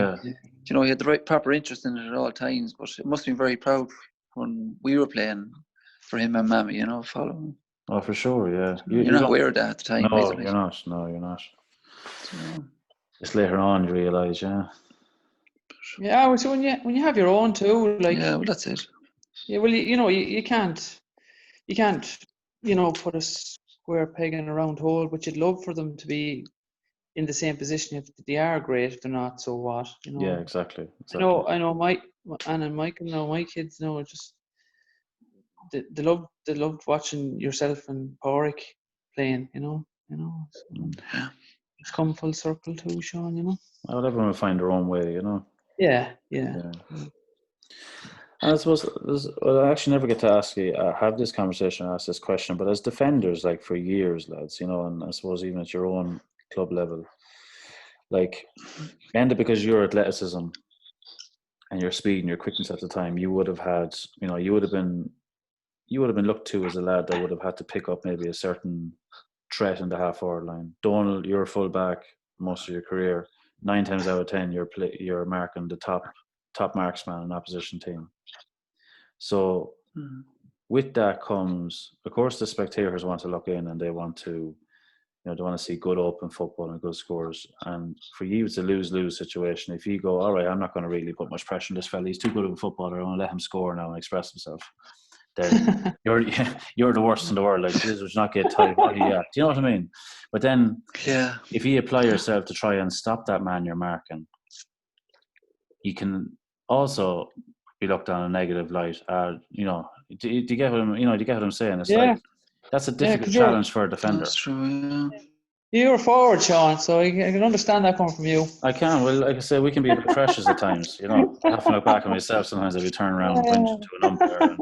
had the right proper interest in it at all times. But it must have been very proud when we were playing for him and Mammy, you know, following. Oh, for sure, yeah. You're not aware of that at the time. No, you're not. No, you're not. So, just later on you realise, yeah. Yeah, so when you have your own too, like, yeah, well, that's it. Yeah, well, you can't, put a square peg in a round hole, but you'd love for them to be in the same position. If they are great, if they're not, so what? You know. Yeah, exactly. I know. Anna and Michael, my kids know just they loved watching yourself and Pádraig playing. So, Yeah. It's come full circle too, Sean. You know. Well, everyone will find their own way, you know. Yeah. And I suppose, I actually never get to ask you, have this conversation, ask this question, but as defenders, like for years, lads, you know, and I suppose even at your own club level, like, Enda, because your athleticism and your speed and your quickness at the time, you would have had, you would have been looked to as a lad that would have had to pick up maybe a certain threat in the half-forward line. Donal, you're a full-back most of your career. 9 times out of 10, you're marking the top marksman in an opposition team. So with that comes, of course, the spectators want to look in and they want to, they want to see good open football and good scores. And for you, it's a lose-lose situation. If you go, all right, I'm not going to really put much pressure on this fella. He's too good of a footballer. I'm going to let him score now and express himself. Then you're the worst in the world. Like, this was not get tight. Do you know what I mean? But then, if you apply yourself to try and stop that man you're marking, you can also be looked on a negative light. Do you get what I'm? Do you get what I'm saying? It's like that's a difficult challenge for a defender. That's true. Yeah. You're a forward, Sean, so I can understand that coming from you. I can. Well, like I say, we can be a bit precious at times. I have to look back at myself sometimes if you turn around and whinge to an umpire.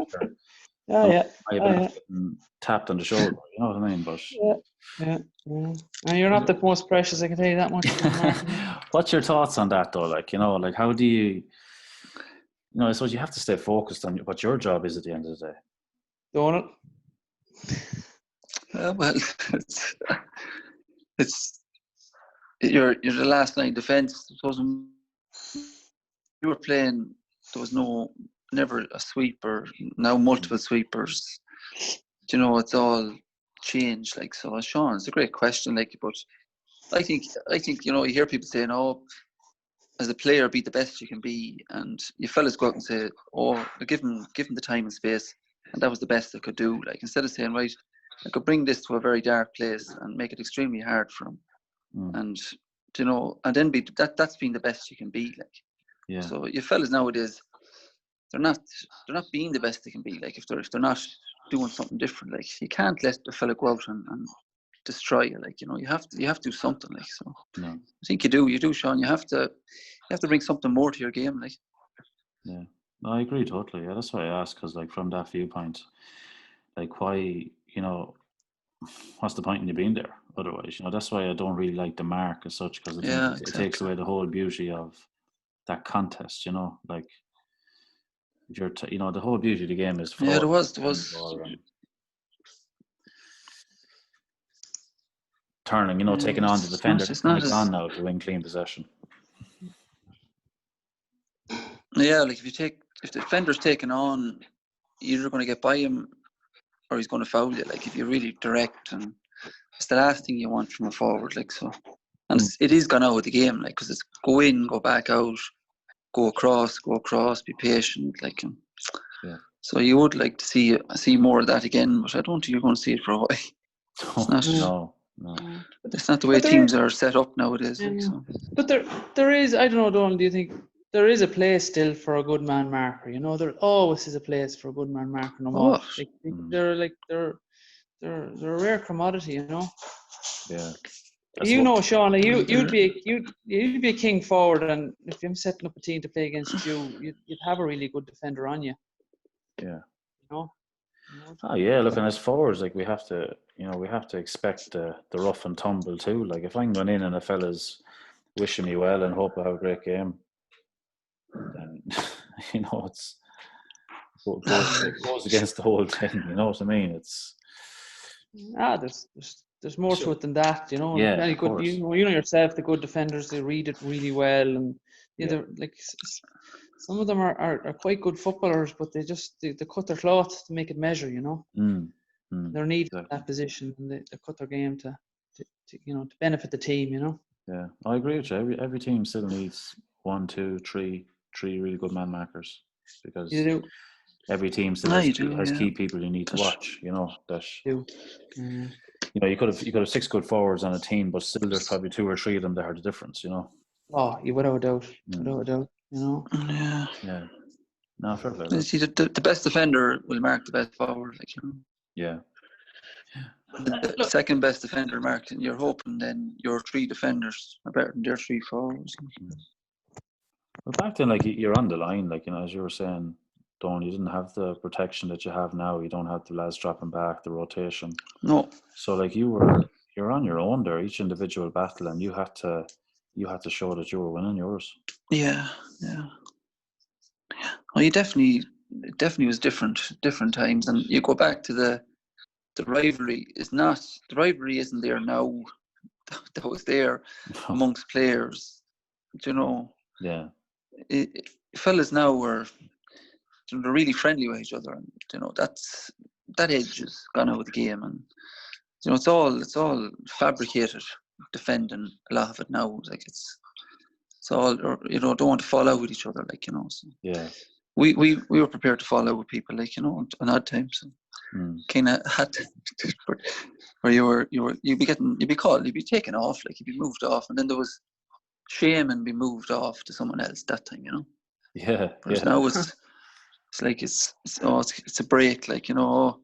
I've been getting tapped on the shoulder. You know what I mean? But and you're not the most precious. I can tell you that much. What's your thoughts on that, though? Like, like how do you? I suppose you have to stay focused on what your job is at the end of the day. Donal? Well, it's you're the last line defence. I suppose when you were playing, there was never a sweeper. Now multiple sweepers. It's all changed. Like, so, Sean, it's a great question. Like, but I think you hear people saying, "Oh, as a player, be the best you can be," and you fellas go out and say, "Oh, give him the time and space," and that was the best I could do. Like, instead of saying, "Right, I could bring this to a very dark place and make it extremely hard for him," and and then that's being the best you can be. Like, so you fellas nowadays, they're not being the best they can be. Like, if they're not doing something different, like, you can't let the fella go out and destroy you. Like, you have to do something. Like, so I think you do, Sean. You have to bring something more to your game. Like, no, I agree totally. Yeah, that's why I asked, because like from that viewpoint, like, why, what's the point in you being there otherwise? That's why I don't really like the mark as such, because it takes away the whole beauty of that contest. Like, if you're the whole beauty of the game is there was turning, taking on the defender. It's on now to win clean possession. Yeah, like, if the defender's taken on, you're either going to get by him or he's going to foul you. Like, if you're really direct, and it's the last thing you want from a forward. Like, so, and it is gone out of the game. Like, because it's go in, go back out, go across, be patient. Like, so you would like to see more of that again, but I don't think you're going to see it for a while. No. It's not the way teams are set up nowadays. Like, so. But there is, I don't know, Donal, do you think there is a place still for a good man marker? There always is a place for a good man marker. No matter. They're a rare commodity. Yeah. Sean, you'd be a king forward, and if I'm setting up a team to play against you, you'd have a really good defender on you. Yeah. Oh yeah, look, and as forwards, like, we have to expect the rough and tumble too. Like, if I'm going in and a fella's wishing me well and hope I have a great game, then it's goes against the whole thing. You know what I mean? It's there's more to it than that, you know. Yeah, Very of good. course. You know yourself. The good defenders, they read it really well, and they're like some of them are quite good footballers, but they cut their cloth to make it measure, you know. They're needed in that position, and they cut their game to benefit the team, you know. Yeah, I agree with you. Every team still needs 1, 2, 3 really good man markers, because You do. every team still has key people you need to watch. You know that. You do. You know, you could have 6 good forwards on a team, but still there's probably 2 or 3 of them that are the difference. You know. Oh, without a doubt, without a doubt. You know. Yeah. Yeah. No, fair play. See, the best defender will mark the best forward, like, you know. Yeah. The second best defender marks, and you're hoping then your 3 defenders are better than their 3 forwards. Well, back then, like, you're on the line, like, you know, as you were saying, Don, you didn't have the protection that you have now. You don't have the lads dropping back, the rotation. No. So, like, you're on your own there, each individual battle, and you had to show that you were winning yours. Yeah. Well, it definitely was different times, and you go back to the rivalry isn't there now. That was there amongst players, you know. Yeah. Fellas now were, they're really friendly with each other, and you know that edge has gone out of the game, and you know it's all fabricated defending. A lot of it now, like it's all, you know, don't want to fall out with each other, like, you know. So yeah. We were prepared to fall out with people, like, you know, on odd times. Kind of had to, where you'd be called, you'd be taken off, like you'd be moved off, and then there was shame and be moved off to someone else that time, you know. Yeah. Whereas now it's like it's a break, like, you know,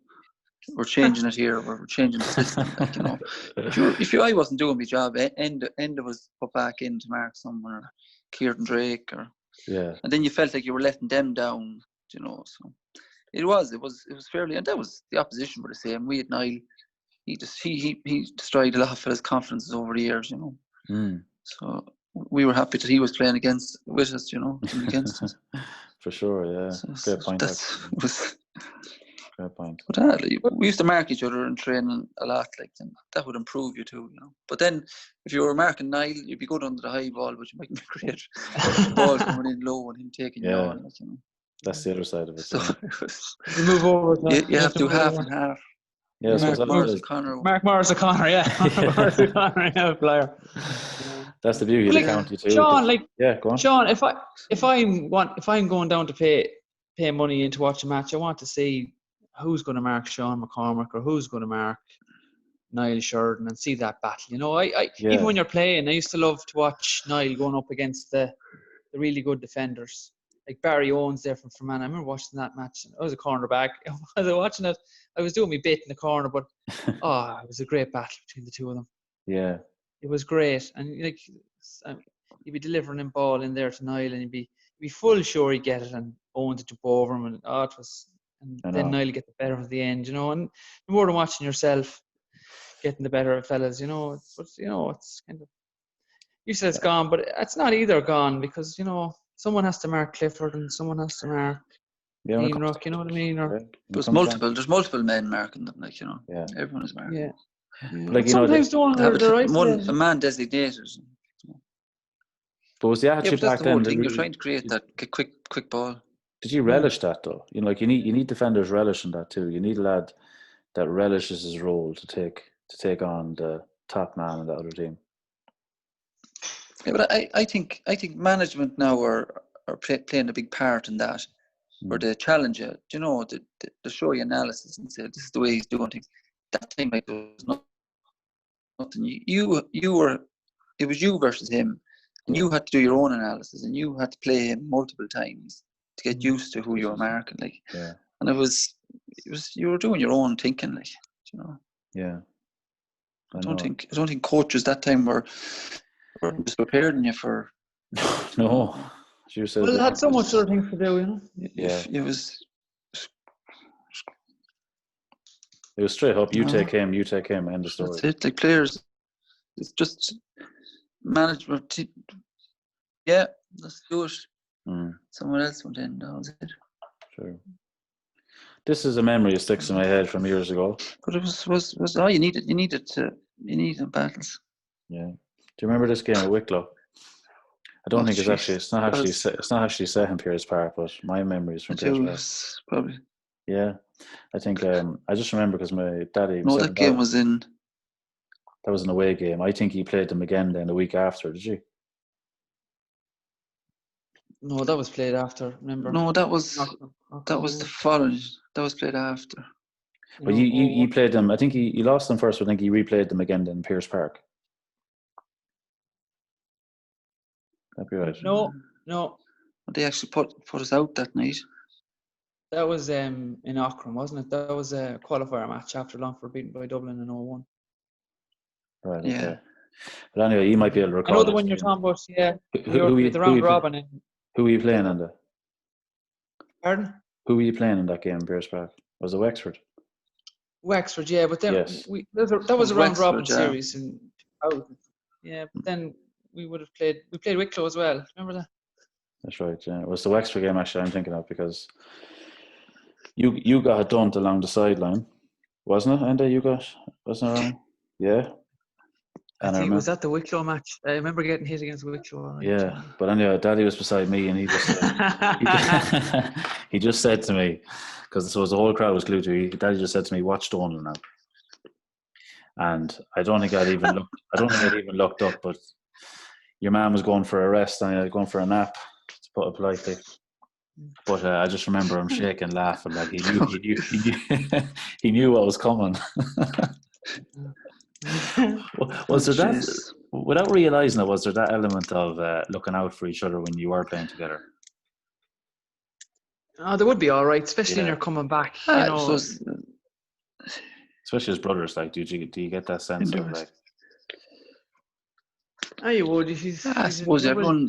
we're changing it here, we're changing the system, like, you know. If I wasn't doing my job, Enda was put back in to mark someone, or Kieran Drake, or and then you felt like you were letting them down, you know. So it was fairly, and that was the opposition were the same. We had Niall, he destroyed a lot of fellas' confidences over the years, you know. So we were happy that he was playing with us, you know, against us. For sure, yeah. Fair point. Fair point. But we used to mark each other in training a lot, like, and that would improve you too, you know. But then, if you were marking Niall, you'd be good under the high ball, but you mightn't be great. The ball coming in low and him taking you on, like, you know. That's the other side of it. So you move over. You have to do half and half. Yeah, Mark Morris O'Connor. Mark Morris O'Connor, yeah. Mark Morris O'Connor, yeah, player. That's the beauty of the county too. Sean, like, go on. Sean, if I'm going down to pay money in to watch a match, I want to see who's going to mark Sean McCormick or who's going to mark Niall Sheridan, and see that battle. You know, I even when you're playing, I used to love to watch Niall going up against the really good defenders. Like Barry Owens there from Fermanagh. I remember watching that match. I was a cornerback. As I was watching it, I was doing my bit in the corner, but it was a great battle between the two of them. Yeah. It was great. And like you'd be delivering him ball in there to Niall, and you'd be full sure he'd get it, and Owens would jump over him, and it was, and then Niall get the better of the end, you know. And more than watching yourself getting the better of fellas, you know. But you know, it's kind of, you said it's gone, but it's not either gone, because, you know, someone has to mark Clifford and someone has to mark Dean Rock, you know what I mean? Or there's multiple men marking them, like, you know. Yeah. Everyone is marking. Yeah. Like, you sometimes know, a man designated. But was the attitude back then? You're trying to create that quick ball. Did you relish that though? You know, like you need defenders relishing that too. You need a lad that relishes his role to take on the top man in the other team. Yeah, but I think management now are playing a big part in that, where they challenge you, you know, they show you analysis and say this is the way he's doing things. That time, like, there was nothing. It was you versus him, and you had to do your own analysis, and you had to play him multiple times to get used to who you were marking, like. Yeah. And it was you were doing your own thinking, like, you know. Yeah. I don't think coaches that time were just preparing you for. No. Well, they had so much other things to do, you know. Yeah. It was straight up. You take him, end of story. That's it. Like, players, it's just management. Yeah, let's do it. Someone else went in. That was it. Sure. This is a memory that sticks in my head from years ago. But it was you needed battles. Yeah. Do you remember this game at Wicklow? I don't think it's not actually set in Pearse Park, but my memory is from Pearse Park. Probably. Yeah, I think I just remember because my daddy. No, that game was in. That was an away game. I think he played them again then the week after. Did you? No, that was played after. Remember? No, that was the following. That was played after. But you played them. I think he lost them first, but I think he replayed them again in Pearse Park. That'd be right. No. They actually put us out that night. That was in Auckland, wasn't it? That was a qualifier match after Longford beaten by Dublin in 0-1. Right. Yeah. Okay. But anyway, you might be able to recall. I know the one you're talking about. Yeah. Who the round robin. Who were you playing in that? Pardon? Who were you playing in that game in Pearse Park? Was it Wexford? Wexford, yeah, but then yes. that was a round robin Wexford, series in 2000. Yeah, but then we played Wicklow as well. Remember that? That's right. Yeah, it was the Wexford game actually I'm thinking of because you got dumped along the sideline, wasn't it? Enda, wasn't it wrong? Yeah. I think it was at the Wicklow match. I remember getting hit against Wicklow. Right? Yeah, but anyway, Daddy was beside me, and he just said to me, because the whole crowd was glued to me. Daddy just said to me, "Watch Donal now." And I don't think I'd even looked up, but your man was going for a rest, and I was going for a nap, to put it politely. But I just remember him shaking, laughing, like he knew what was coming. Was there that, without realising it, was there that element of looking out for each other when you were playing together? Oh, they would be all right, especially when you're coming back. Especially as brothers, like, do you get that sense of like? Oh, you would. I suppose everyone.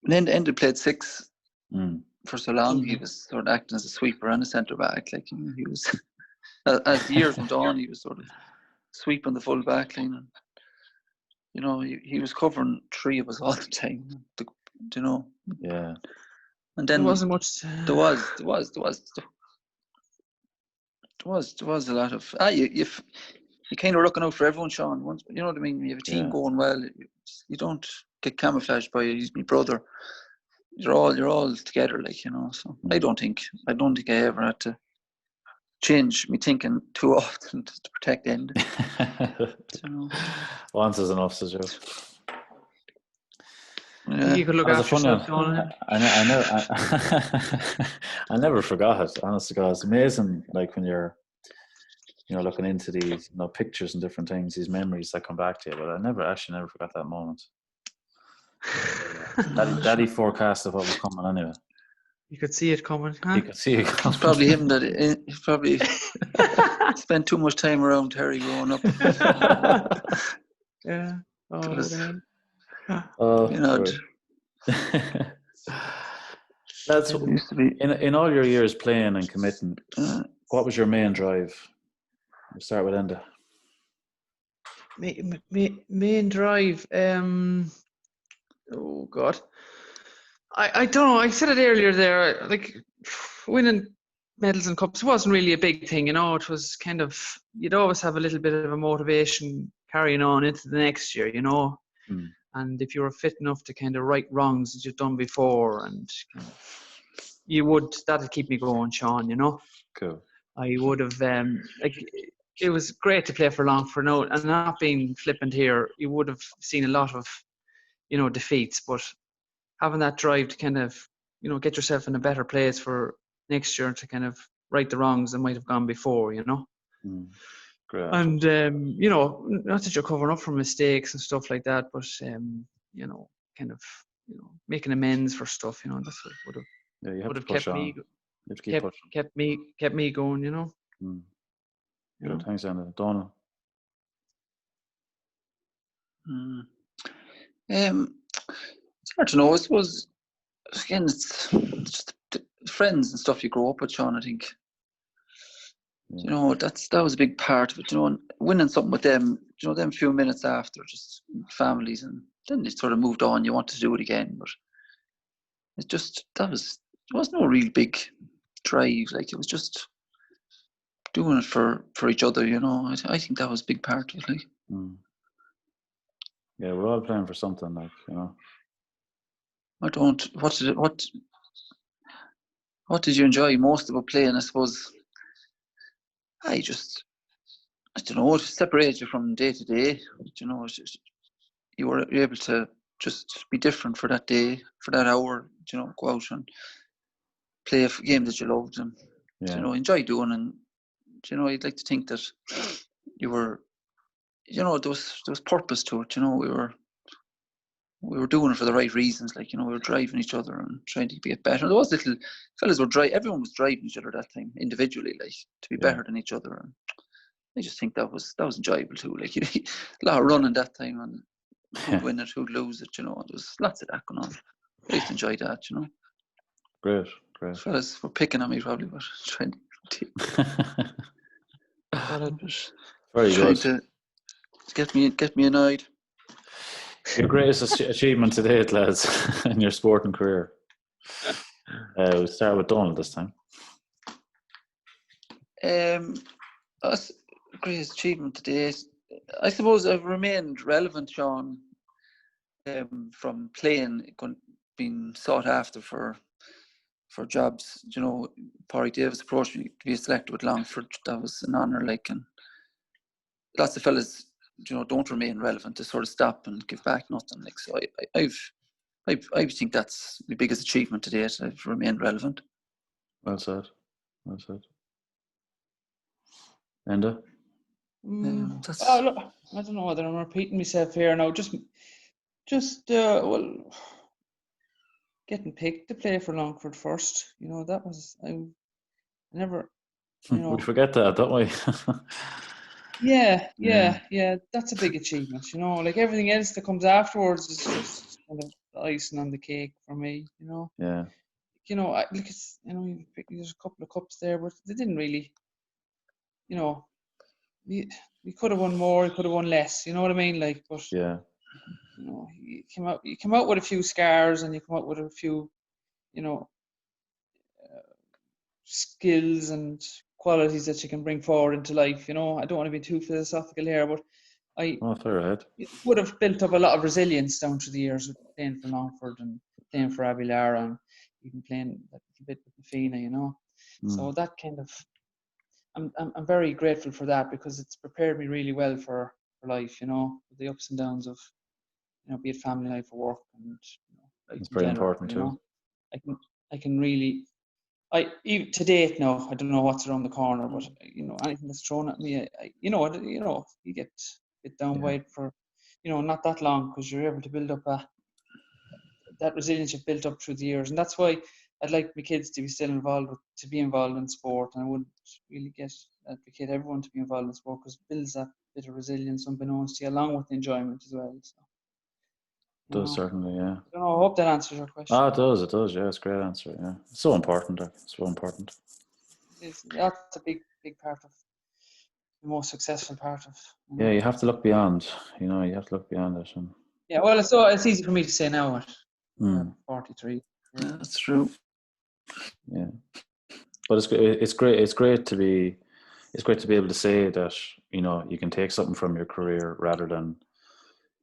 Enda played 6 for so long. He was sort of acting as a sweeper and a centre back. Like he was. As the years went on, he was sort of sweeping the full back line. And, he was covering 3 of us all the time. Yeah. And then there wasn't much. There was a lot of. You kind of looking out for everyone, Sean. Once, you know what I mean. You have a team going well. You don't get camouflaged by he's my brother. You're all together, like So I don't think I ever had to change me thinking too often to protect Enda. Once is enough, says you. Yeah. You could look after yourself, Donal. I never forgot it. Honest to God, it's amazing. Like when you're, looking into these, pictures and different things, these memories that come back to you. But I never forgot that moment. Daddy forecasted what was coming anyway. You could see it coming. Huh? You could see it coming. It's probably him that he probably spent too much time around Terry growing up. Yeah. That's used to be in all your years playing and committing. What was your main drive? We'll start with Enda. Main drive. Oh God. I don't know. I said it earlier there. Like winning medals and cups wasn't really a big thing, It was kind of you'd always have a little bit of a motivation carrying on into the next year, And if you were fit enough to kind of right wrongs that you've done before, and that'd keep me going, Sean. Cool. I would have it was great to play for Longford. No, and not being flippant here, you would have seen a lot of defeats, but having that drive to kind of get yourself in a better place for next year to kind of right the wrongs that might have gone before. Great. And not that you're covering up for mistakes and stuff like that, but kind of making amends for stuff. That's what would have kept me. Kept me going. Good. Thanks, Enda. Donal. It's hard to know. I suppose again, it's just the friends and stuff you grow up with, Sean. I think. That was a big part of it. And winning something with them. Them few minutes after, just families, and then it sort of moved on. You want to do it again, but it just that was was no real big drive. Like, it was just doing it for each other, you know. I think that was a big part of it. Like. Yeah, we're all playing for something, like, you know. What did you enjoy most about playing? I suppose I don't know, it separated you from day to day. You know, you were able to just be different for that day, for that hour. You know, go out and play a game that you loved and you know, enjoy doing. And you know, I'd like to think that you were, you know, there was purpose to it. You know, we were doing it for the right reasons. Like, you know, we were driving each other and trying to get better. There was little fellas everyone was driving each other that time individually, like, to be better than each other. And I just think that was enjoyable too. Like, a lot of running that time, and who'd win it, who'd lose it. You know, there was lots of that going on. I used to enjoy that. You know. Great. Fellas were picking on me probably, but trying to Very trying good. to get me annoyed. Your greatest achievement to date, lads, in your sporting career. We'll start with Donald this time. That's greatest achievement to date. I suppose I've remained relevant, Sean, from playing, being sought after for jobs. You know, Parry Davis approached me to be selected with Longford. That was an honour, like, and lots of fellas, you know, don't remain relevant, to sort of stop and give back nothing. Like, so I think that's my biggest achievement to date. I've remained relevant. Well said. Enda? Look, I don't know whether I'm repeating myself here now. Just getting picked to play for Longford first. You know, that was, I never. You know, we forget that, don't we? Yeah. That's a big achievement. You know, like, everything else that comes afterwards is just kind of icing on the cake for me. You know. Yeah. You know, it's, you know, there's a couple of cups there, but they didn't really. You know, we could have won more, we could have won less. You know what I mean? Like, but yeah. You know, you come out with a few scars, and you come out with a few, you know, skills and qualities that you can bring forward into life. You know, I don't want to be too philosophical here, but I would have built up a lot of resilience down through the years with playing for Longford and playing for Abbeylara, and even playing a little bit with Na Fianna, you know. So that kind of, I'm very grateful for that, because it's prepared me really well for life, you know, the ups and downs of, you know, be it family life or work, and, you know, life it's in very general, important you too. know. I can really, even to date now, I don't know what's around the corner, but, you know, anything that's thrown at me, you know, you get down by it for, you know, not that long, because you're able to build up that resilience you've built up through the years. And that's why I'd like my kids to be still involved in sport, and I wouldn't really advocate everyone to be involved in sport, because it builds that bit of resilience unbeknownst to you, along with the enjoyment as well. So, it does, certainly, yeah. I hope that answers your question. It does, yeah. It's a great answer, yeah. It's so important. That's a big part of the most successful part of. You know. Yeah, you have to look beyond. You know, you have to look beyond it. And... Yeah, well, it's easy for me to say now at 43. Yeah, that's true. Yeah, but it's great to be able to say that, you know, you can take something from your career rather than,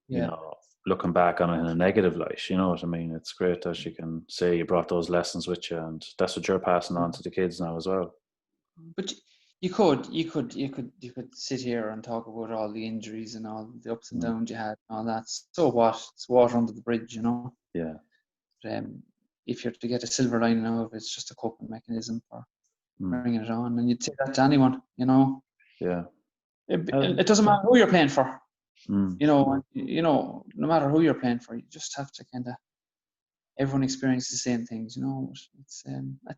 you know, looking back on it in a negative light. You know what I mean? It's great that you can say you brought those lessons with you, and that's what you're passing on to the kids now as well. But you could sit here and talk about all the injuries and all the ups and downs you had and all that. So what? It's water under the bridge, you know. Yeah. But, if you're to get a silver lining out of it, it's just a coping mechanism for bringing it on, and you'd say that to anyone, you know. Yeah. It doesn't matter who you're playing for. You know, no matter who you're playing for, you just have to kind of, everyone experiences the same things, you know. It's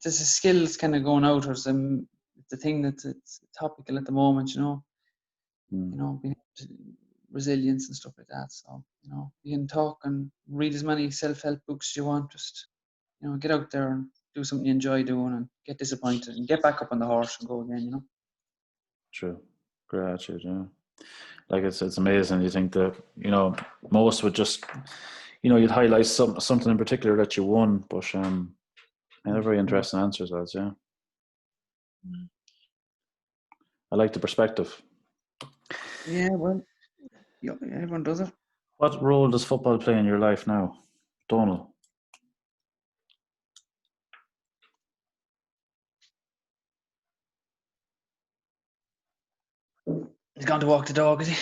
a skill that's kind of going out, or the thing that's topical at the moment, you know. You know, resilience and stuff like that. So, you know, you can talk and read as many self-help books as you want. Just, you know, get out there and do something you enjoy doing, and get disappointed and get back up on the horse and go again, you know. True. Great attitude, yeah. Like, it's amazing. You think that, you know, most would just, you know, you'd highlight something in particular that you won, but Yeah, they're very interesting answers, lads. Yeah, I like the perspective. Yeah, well, yeah, everyone does it. What role does football play in your life now, Donal? He's gone to walk the dog, is he?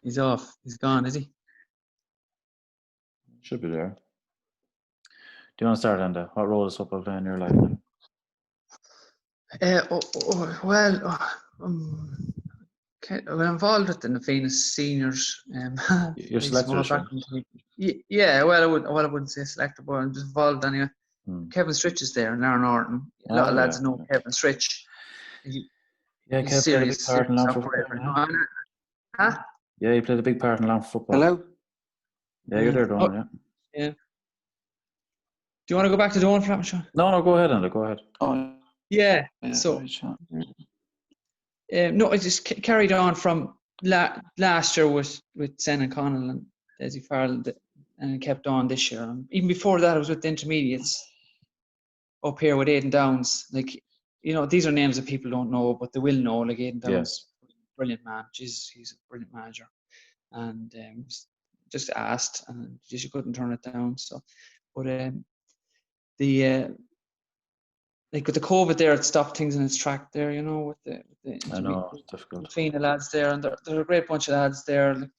He's off. He's gone, is he? Should be there. Do you want to start, Enda? What role does football play in your life now? Well, involved with the Na Fianna seniors. You're selector, yeah, well, I wouldn't say selector, but I'm just involved anyway. Kevin Stritch is there, and Larry Norton. A lot of lads know Kevin Stritch. He's Kev played a big part in Longford football. Huh? Yeah, he played a big part in Longford football. Hello? Yeah, you're there, Donal, yeah. Do you want to go back to Donal for that, Sean? No, go ahead, Enda, go ahead. Oh, yeah. So, no, I just carried on from last year with Sen and Connell and Desi Farrell, and kept on this year. And even before that, I was with the intermediates up here with Aidan Downs. Like, these are names that people don't know, but they will know. Like Aidan Downs, brilliant man. He's a brilliant manager, and just asked, and you couldn't turn it down. So, but like with the COVID there, it stopped things in its track there, with the I know, it's difficult. Between the lads there, and they're a great bunch of lads there. Like,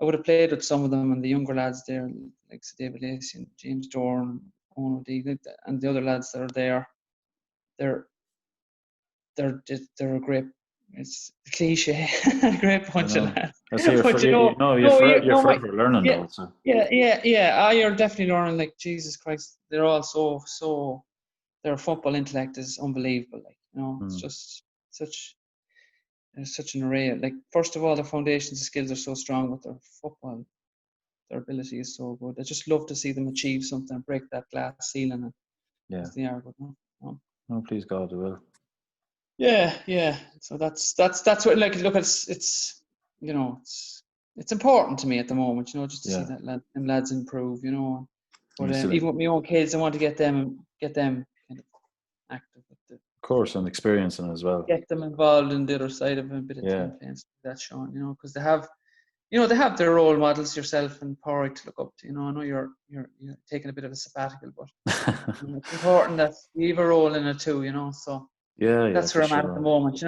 I would have played with some of them, and the younger lads there, like David Lacey and James Dorn, Owen O'Deagle, and the other lads that are there. They're a great. It's a cliche, a great bunch of lads. I see you're forever learning though. So. Yeah. You're definitely learning. Like, Jesus Christ, they're all so. Their football intellect is unbelievable. Like, it's just there's such an array. Like, first of all, their foundations and skills are so strong with their football. Their ability is so good. I just love to see them achieve something, break that glass ceiling, and they are good. No, please God, they will. Yeah. So that's what, like, look, it's important to me at the moment, just to see that them lads improve, But even with my own kids, I want to get them kind of active with the course, and experiencing as well. Get them involved in the other side of a bit of team playing. That's Sean, because they have their role models, yourself and Porrick, to look up to. I know you're taking a bit of a sabbatical, but it's important that you have a role in it too. So that's where I'm at the moment.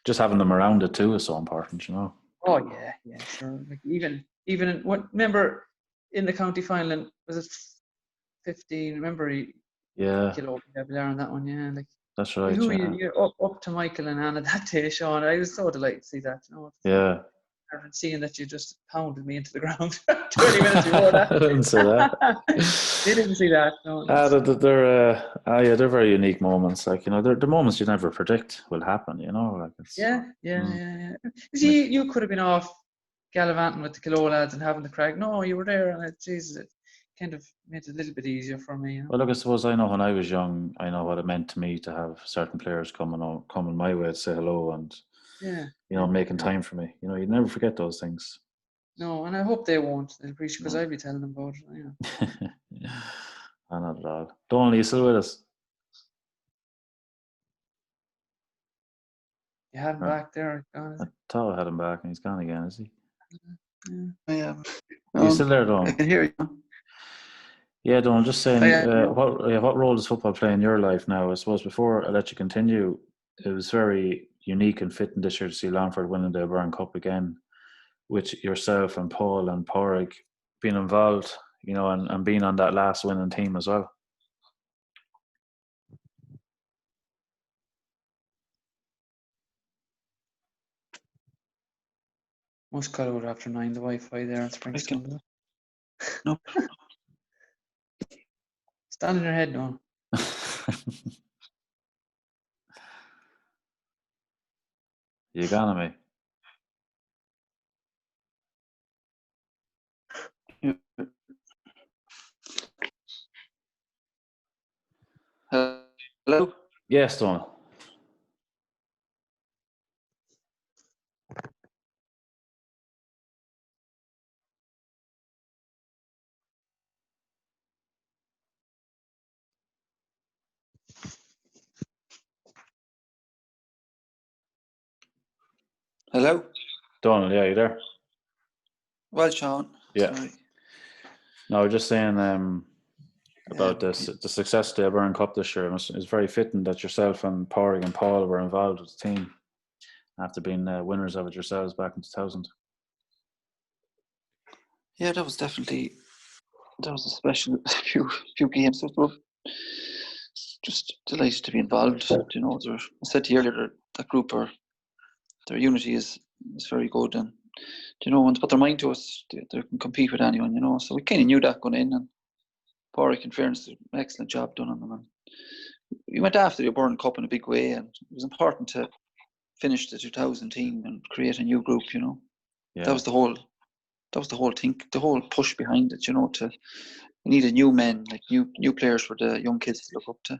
Just having them around it too is so important. Oh yeah, sure. Like even remember in the county final, was it 15? Remember he killed Abbeylara on that one, like. That's right. You're up to Michael and Anna that day, Sean. I was so delighted to see that. And seeing that you just pounded me into the ground 20 minutes before that. I didn't say that. They didn't see that. No. They're very unique moments. Like, they're the moments you never predict will happen. Like it's. Yeah. See, you could have been off gallivanting with the Kilo lads and having the crack. No, you were there, and it kind of made it a little bit easier for me. Well, look, I suppose I know when I was young, I know what it meant to me to have certain players coming my way to say hello and making time for me. You'd never forget those things. No, and I hope they won't. They'll appreciate, because I'll be telling them about it. Not at all. Donal, are you still with us? You had him back there. I thought I had him back, and he's gone again. Is he? I am. Are you still there, Donal? I can hear you. Yeah, Donal, just saying, what role does football play in your life now? I suppose before I let you continue, it was very unique and fitting this year to see Longford winning the Byrne Cup again, with yourself and Paul and Porrick being involved, and being on that last winning team as well. Must cut out after 9, the Wi-Fi there in Springstone. No. Stand on your head, Donal. You got me. Hello? Yes, Donal. Hello? Donal, yeah, you there? Well, Sean. Yeah. Sorry. No, just saying about the success of the Abbeylara Cup this year. It's very fitting that yourself and Pádraig and Paul were involved with the team after being winners of it yourselves back in 2000. Yeah, that was a special few games. So just delighted to be involved. You know, I said to you earlier, that group their unity is very good, and you know, when they put their mind to it, they can compete with anyone. You know, so we kind of knew that going in, and Pádraig, in fairness, did an excellent job done on them. And we went after the Abbeylara Cup in a big way, and it was important to finish the 2000 team and create a new group. You know, that was the whole thing, the whole push behind it. You know, we needed new men, like new players for the young kids to look up to.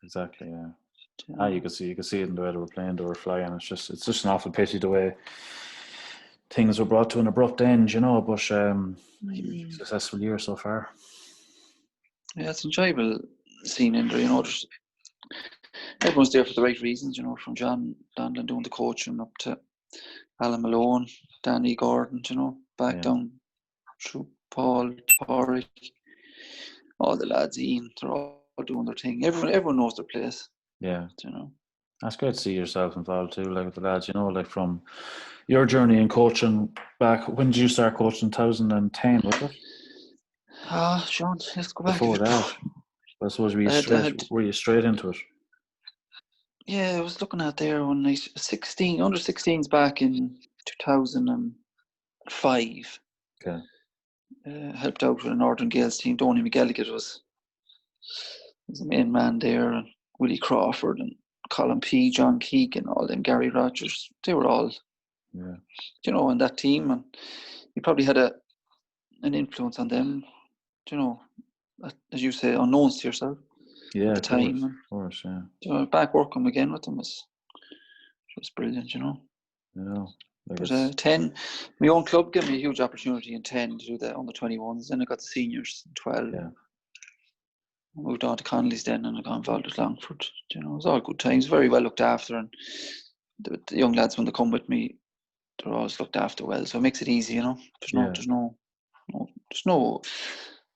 Exactly, yeah. You could see it in the way they were playing, they were flying. It's just an awful pity the way things were brought to an abrupt end, you know. But successful year so far. Yeah, it's enjoyable seeing in there. You know, everyone's there for the right reasons. You know, from John Donlan doing the coaching up to Alan Malone, Danny Gordon. You know, back down through Paul, Pádraig, all the lads, Ian. They're all doing their thing. Everyone knows their place. Yeah, you know. That's great to see yourself involved too, like with the lads. You know, like from your journey in coaching back. When did you start coaching? 2010, was it? Sean, let's go back. Before that, I suppose were you straight into it? Yeah, I was looking at there when I 16 under 16s back in 2005. Okay. Helped out with the Northern Gales team. Donny McGilligan was the main man there, and Willie Crawford and Colin P, John Keegan, all them, Gary Rogers. They were all, you know, in that team, and you probably had an influence on them. You know, as you say, unknowns to yourself. Yeah, at the time. Of course, yeah. You know, back working again with them was brilliant, you know. Like but 10, my own club gave me a huge opportunity in 10 to do the under 21s. Then I got the seniors in 12. Yeah. I moved on to Connolly's then, and I got involved with Longford. You know, it was all good times, very well looked after, and the young lads, when they come with me, they're always looked after well. So it makes it easy, you know. There's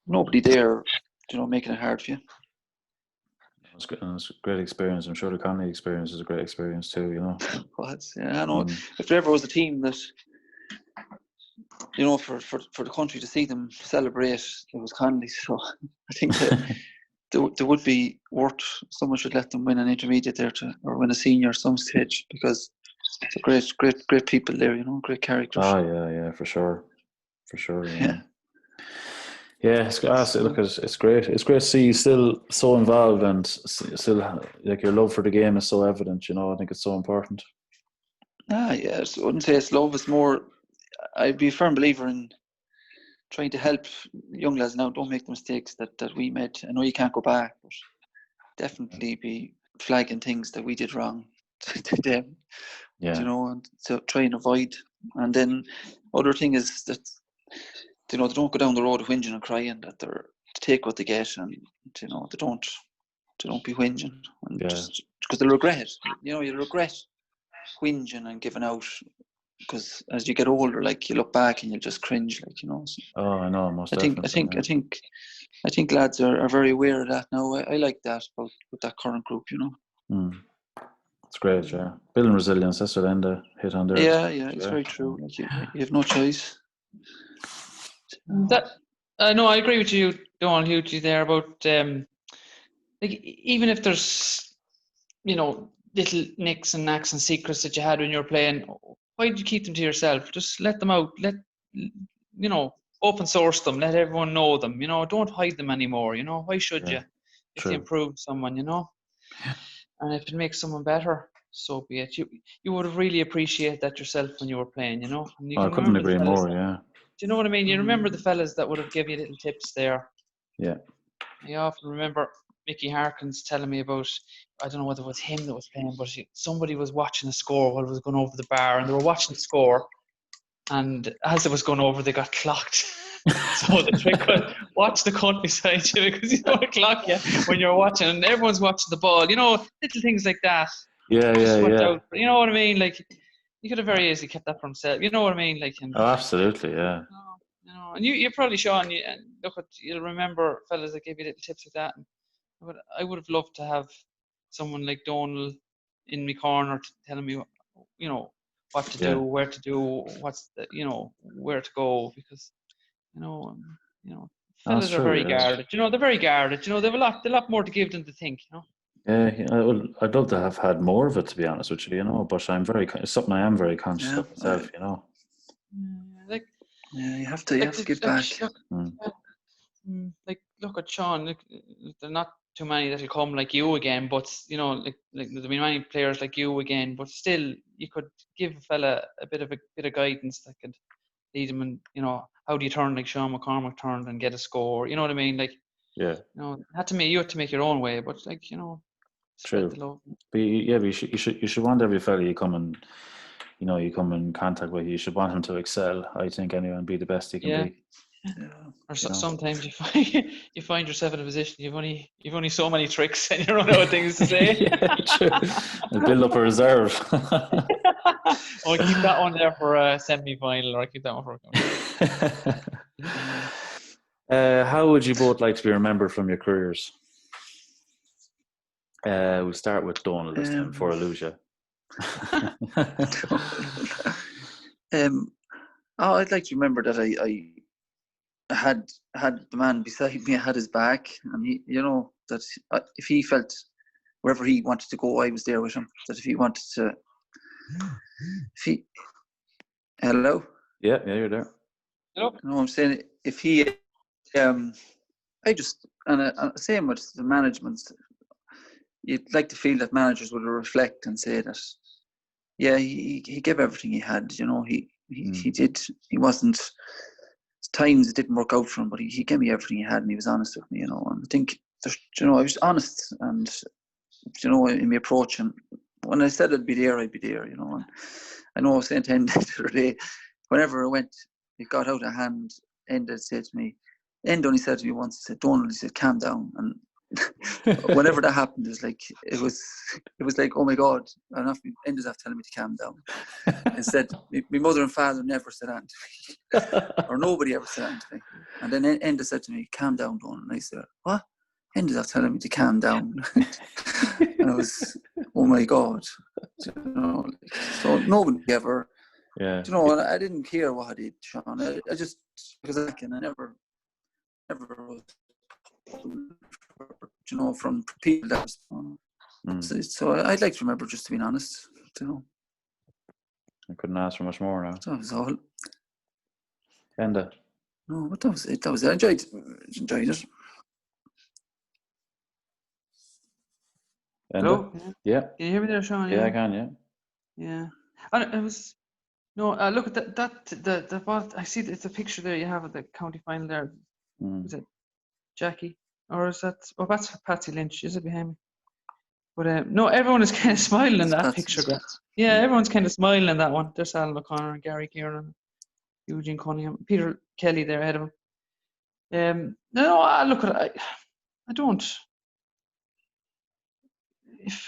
nobody there, you know, making it hard for you. It's a great experience. I'm sure the Connolly experience is a great experience too, you know. I know. If there ever was a team that, you know, for the country to see them celebrate, it was Connolly. So I think that they would be worth. Someone should let them win an intermediate there or win a senior at some stage, because it's great people there, you know, great characters. Yeah, for sure. Yeah, it's great. It's great to see you still so involved, and still like your love for the game is so evident. You know, I think it's so important. Yeah, I wouldn't say it's love. It's more, I'd be a firm believer in trying to help young lads now. Don't make the mistakes that we made. I know you can't go back, but definitely be flagging things that we did wrong to them. Yeah. You know, and so try and avoid. And then other thing is that, you know, they don't go down the road of whinging and crying, that they take what they get, and, you know, they don't be whinging, and just because they'll regret it. You know, you'll regret whinging and giving out, because as you get older, like, you look back and you'll just cringe, like, you know. So I know, most definitely. I think lads are very aware of that now. I like that with that current group, you know. It's great, yeah. Building resilience, that's what Enda hit on there. Yeah, it's very true. Like, you have no choice. No, I agree with you, Donal, hugely there about like, even if there's, you know, little nicks and knacks and secrets that you had when you were playing, why did you keep them to yourself? Just let them out. You know, open source them. Let everyone know them. You know, don't hide them anymore. You know, why should you? If you improve someone, you know, and if it makes someone better, so be it. You would have really appreciated that yourself when you were playing. You know, and you I couldn't agree more. Yeah. Do you know what I mean? You remember the fellas that would have given you little tips there. Yeah. I often remember Mickey Harkins telling me about, I don't know whether it was him that was playing, but somebody was watching the score while it was going over the bar, and they were watching the score, and as it was going over, they got clocked. So the trick was watch the countryside, because you don't clock you when you're watching, and everyone's watching the ball. You know, little things like that. Yeah. You know what I mean? Like, he could have very easily kept that for himself. You know what I mean? Like, and, Oh, absolutely, yeah. and you probably, Sean, you'll remember fellas that gave you little tips like that. But I would have loved to have someone like Donal in my corner telling me, what to do, where to do, where to go, because, fellas are very guarded. They're very guarded. They have a lot more to give than to think. Yeah, I'd love to have had more of it, to be honest with you, but it's something I am very conscious of myself, you have to give back. Look at Sean. There are not too many that will come like you again, but there'll be many players like you again. But still, you could give a fella a bit of guidance that could lead him. And how do you turn like Sean McCormack turned and get a score? You know what I mean? Like, yeah. You had to make your own way, but like True. The love. But you should want every fella you come in contact with. You should want him to excel. I think anyway, and be the best he can be. Yeah. Or sometimes you find yourself in a position you've only so many tricks and you don't know what things to say. Yeah, true. And build up a reserve. I'll keep that one there for a semi-final, or I keep that one for a how would you both like to be remembered from your careers? We'll start with Donal this time before I lose you. I'd like to remember that I had the man beside me. I had his back, and he, that if he felt wherever he wanted to go, I was there with him. That if he wanted to, hello, yeah, you're there. Hello. No, I'm saying if he, I just same with the management. You'd like to feel that managers would reflect and say that, he gave everything he had. He did. He wasn't. Times it didn't work out for him, but he gave me everything he had, and he was honest with me. And I think, I was honest, and in my approach. And when I said I'd be there, I'd be there. And I know I was saying to Enda the other day, whenever I went, it got out of hand. Enda said to me, Enda only said to me once, he said, Donal, he said, calm down. And whenever that happened, it was like, oh my God, Enda's after telling me to calm down. Instead, my mother and father never said that to me, or nobody ever said that to me. And then Enda said to me, calm down, Donal. And I said, what? Enda's after telling me to calm down. And I was, oh my God. So nobody ever, I didn't care what I did, Sean. I just, because I never was, from people that was, so I'd like to remember just to be honest. I couldn't ask for much more now. That was all. Enda. No, but that was it. I enjoyed it. Enda? Hello? Yeah. Can you hear me there, Sean? Yeah, I can, yeah. Yeah. And it was, look at that what I see, it's a picture there you have of the county final there. Is it Jackie? Or is that, that's Patsy Lynch, is it behind me? But no, everyone is kind of smiling in that picture. Yeah, everyone's kind of smiling in that one. There's Alan O'Connor and Gary Kieran, Eugene Cunningham, Peter Kelly there ahead of him. No, I look at it, I don't. If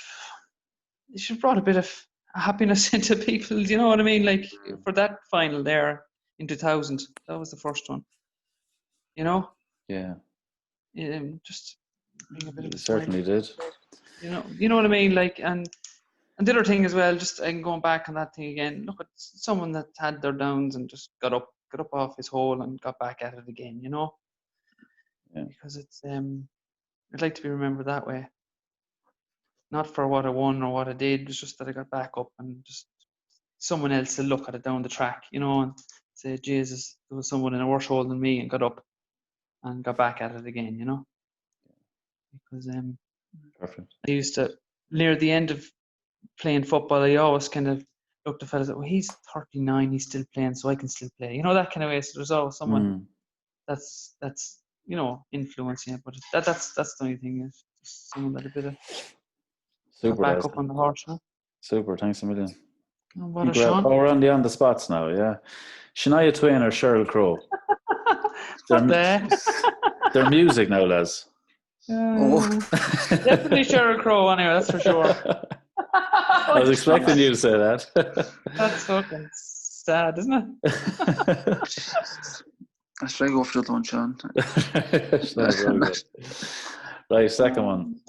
you should have brought a bit of happiness into people, you know what I mean? Like for that final there in 2000, that was the first one. Yeah. Just bring a bit of a certainly did. You know what I mean? Like, and the other thing as well, just going back on that thing again, look at someone that had their downs and just got up off his hole and got back at it again, Yeah. Because it's I'd like to be remembered that way. Not for what I won or what I did, it's just that I got back up and just someone else to look at it down the track, and say, Jesus, there was someone in a worse hole than me and got up and got back at it again, Because Perfect. I used to, near the end of playing football, I always kind of looked at fellas, well, he's 39, he's still playing, so I can still play. That kind of way. So there's always someone that's influencing it. But that's the only thing, is just someone that a bit of super back up on the horse. Super, thanks a million. What a Sean. We're on the spots now, yeah. Shania Twain or Sheryl Crow? They're music now, lads. Definitely Sheryl Crow anyway, that's for sure. I was expecting you to say that. That's fucking sad, isn't it? Jesus. Let's try to go for the other one, Sean. It's not very good. Right, second one.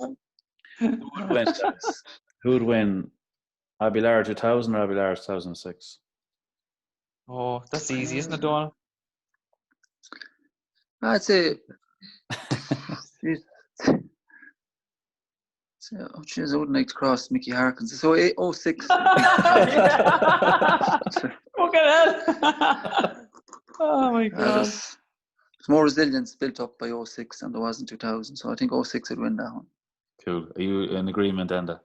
Who would win? Abbeylara 2000 or Abbeylara 2006? Oh, that's easy, isn't it, Donal? I'd say. Oh, jeez, I wouldn't like to cross Mickey Harkins. So 06. Fucking hell. Oh my God. There's more resilience built up by 06 than there was in 2000. So I think 06 would win that one. Cool. Are you in agreement, Enda?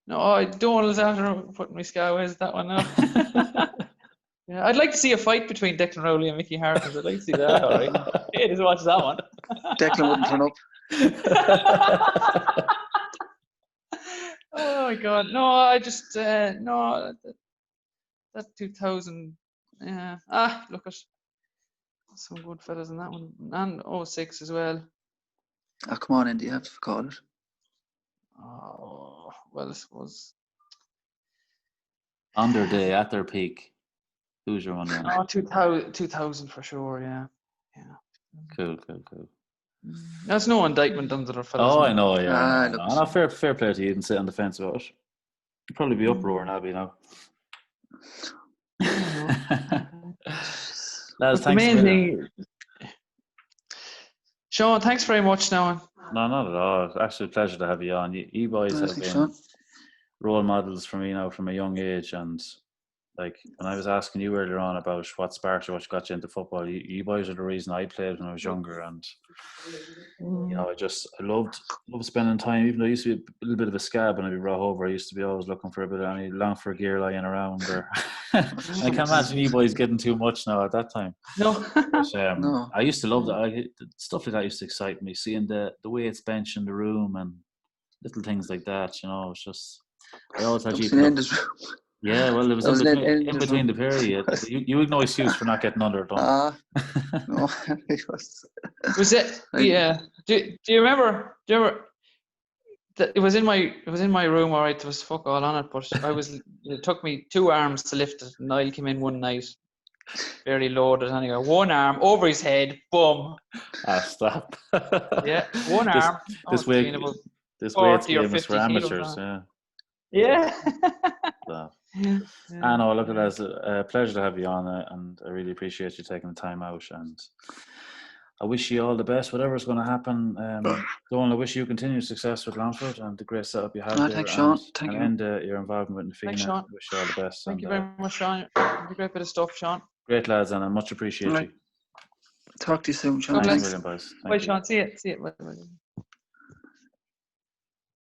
No, Donal's after putting me skyways that one now. Yeah, I'd like to see a fight between Declan Rowley and Mickey Harkins. I'd like to see that, all right. Yeah, just watch that one. Declan wouldn't turn up. Oh my God. No, I just no that 2000 look at some good fellas in that one. And 06 as well. Oh, come on, Andy, you have to call it. Oh, well, I suppose. On their day, at their peak, who's your one? Oh, 2000 for sure, yeah. Cool. That's no indictment on the other fellas. Oh, I know, yeah. Look. Fair play to you. Didn't sit on the fence about it. You'd probably be uproar now, you know. Lads, the main thing. Sean, thanks very much, now. No, not at all. It's actually a pleasure to have you on. You boys have been Sean. role models for me now from a young age, and like when I was asking you earlier on about what sparked you, what got you into football, you boys are the reason I played when I was younger, and you know, I loved spending time. Even though I used to be a little bit of a scab when I'd be brought over, I used to be always looking for a bit of any Longford GAA lying around. Or I can't imagine you boys getting too much now at that time. No. But, No. I used to love that. Stuff like that used to excite me. Seeing the way it's benched in the room and little things like that. You know, it's just I always had you. Yeah, well, it was in between the period. You had no excuse for not getting under it. No, it was. Was it? Yeah. Do you remember? That it was in my room. All right, there was fuck all on it, but it took me 2 arms to lift it. Niall came in one night, barely loaded anyway. One arm over his head, boom. Stop. Yeah, one arm. This way it's famous for amateurs. Yeah. So. I know, look, it was a pleasure to have you on, and I really appreciate you taking the time out, and I wish you all the best, whatever's going to happen. Donal, I wish you continued success with Longford and the great setup you have there. Thanks, Sean. Thank you. And your involvement in Na Fianna. Thanks, Sean. I wish you all the best. Thank you very much, Sean. A great bit of stuff, Sean. Great lads, and I much appreciate you. Talk to you soon, Sean. God bless. Thanks, boys. Bye, Sean. See you. Bye.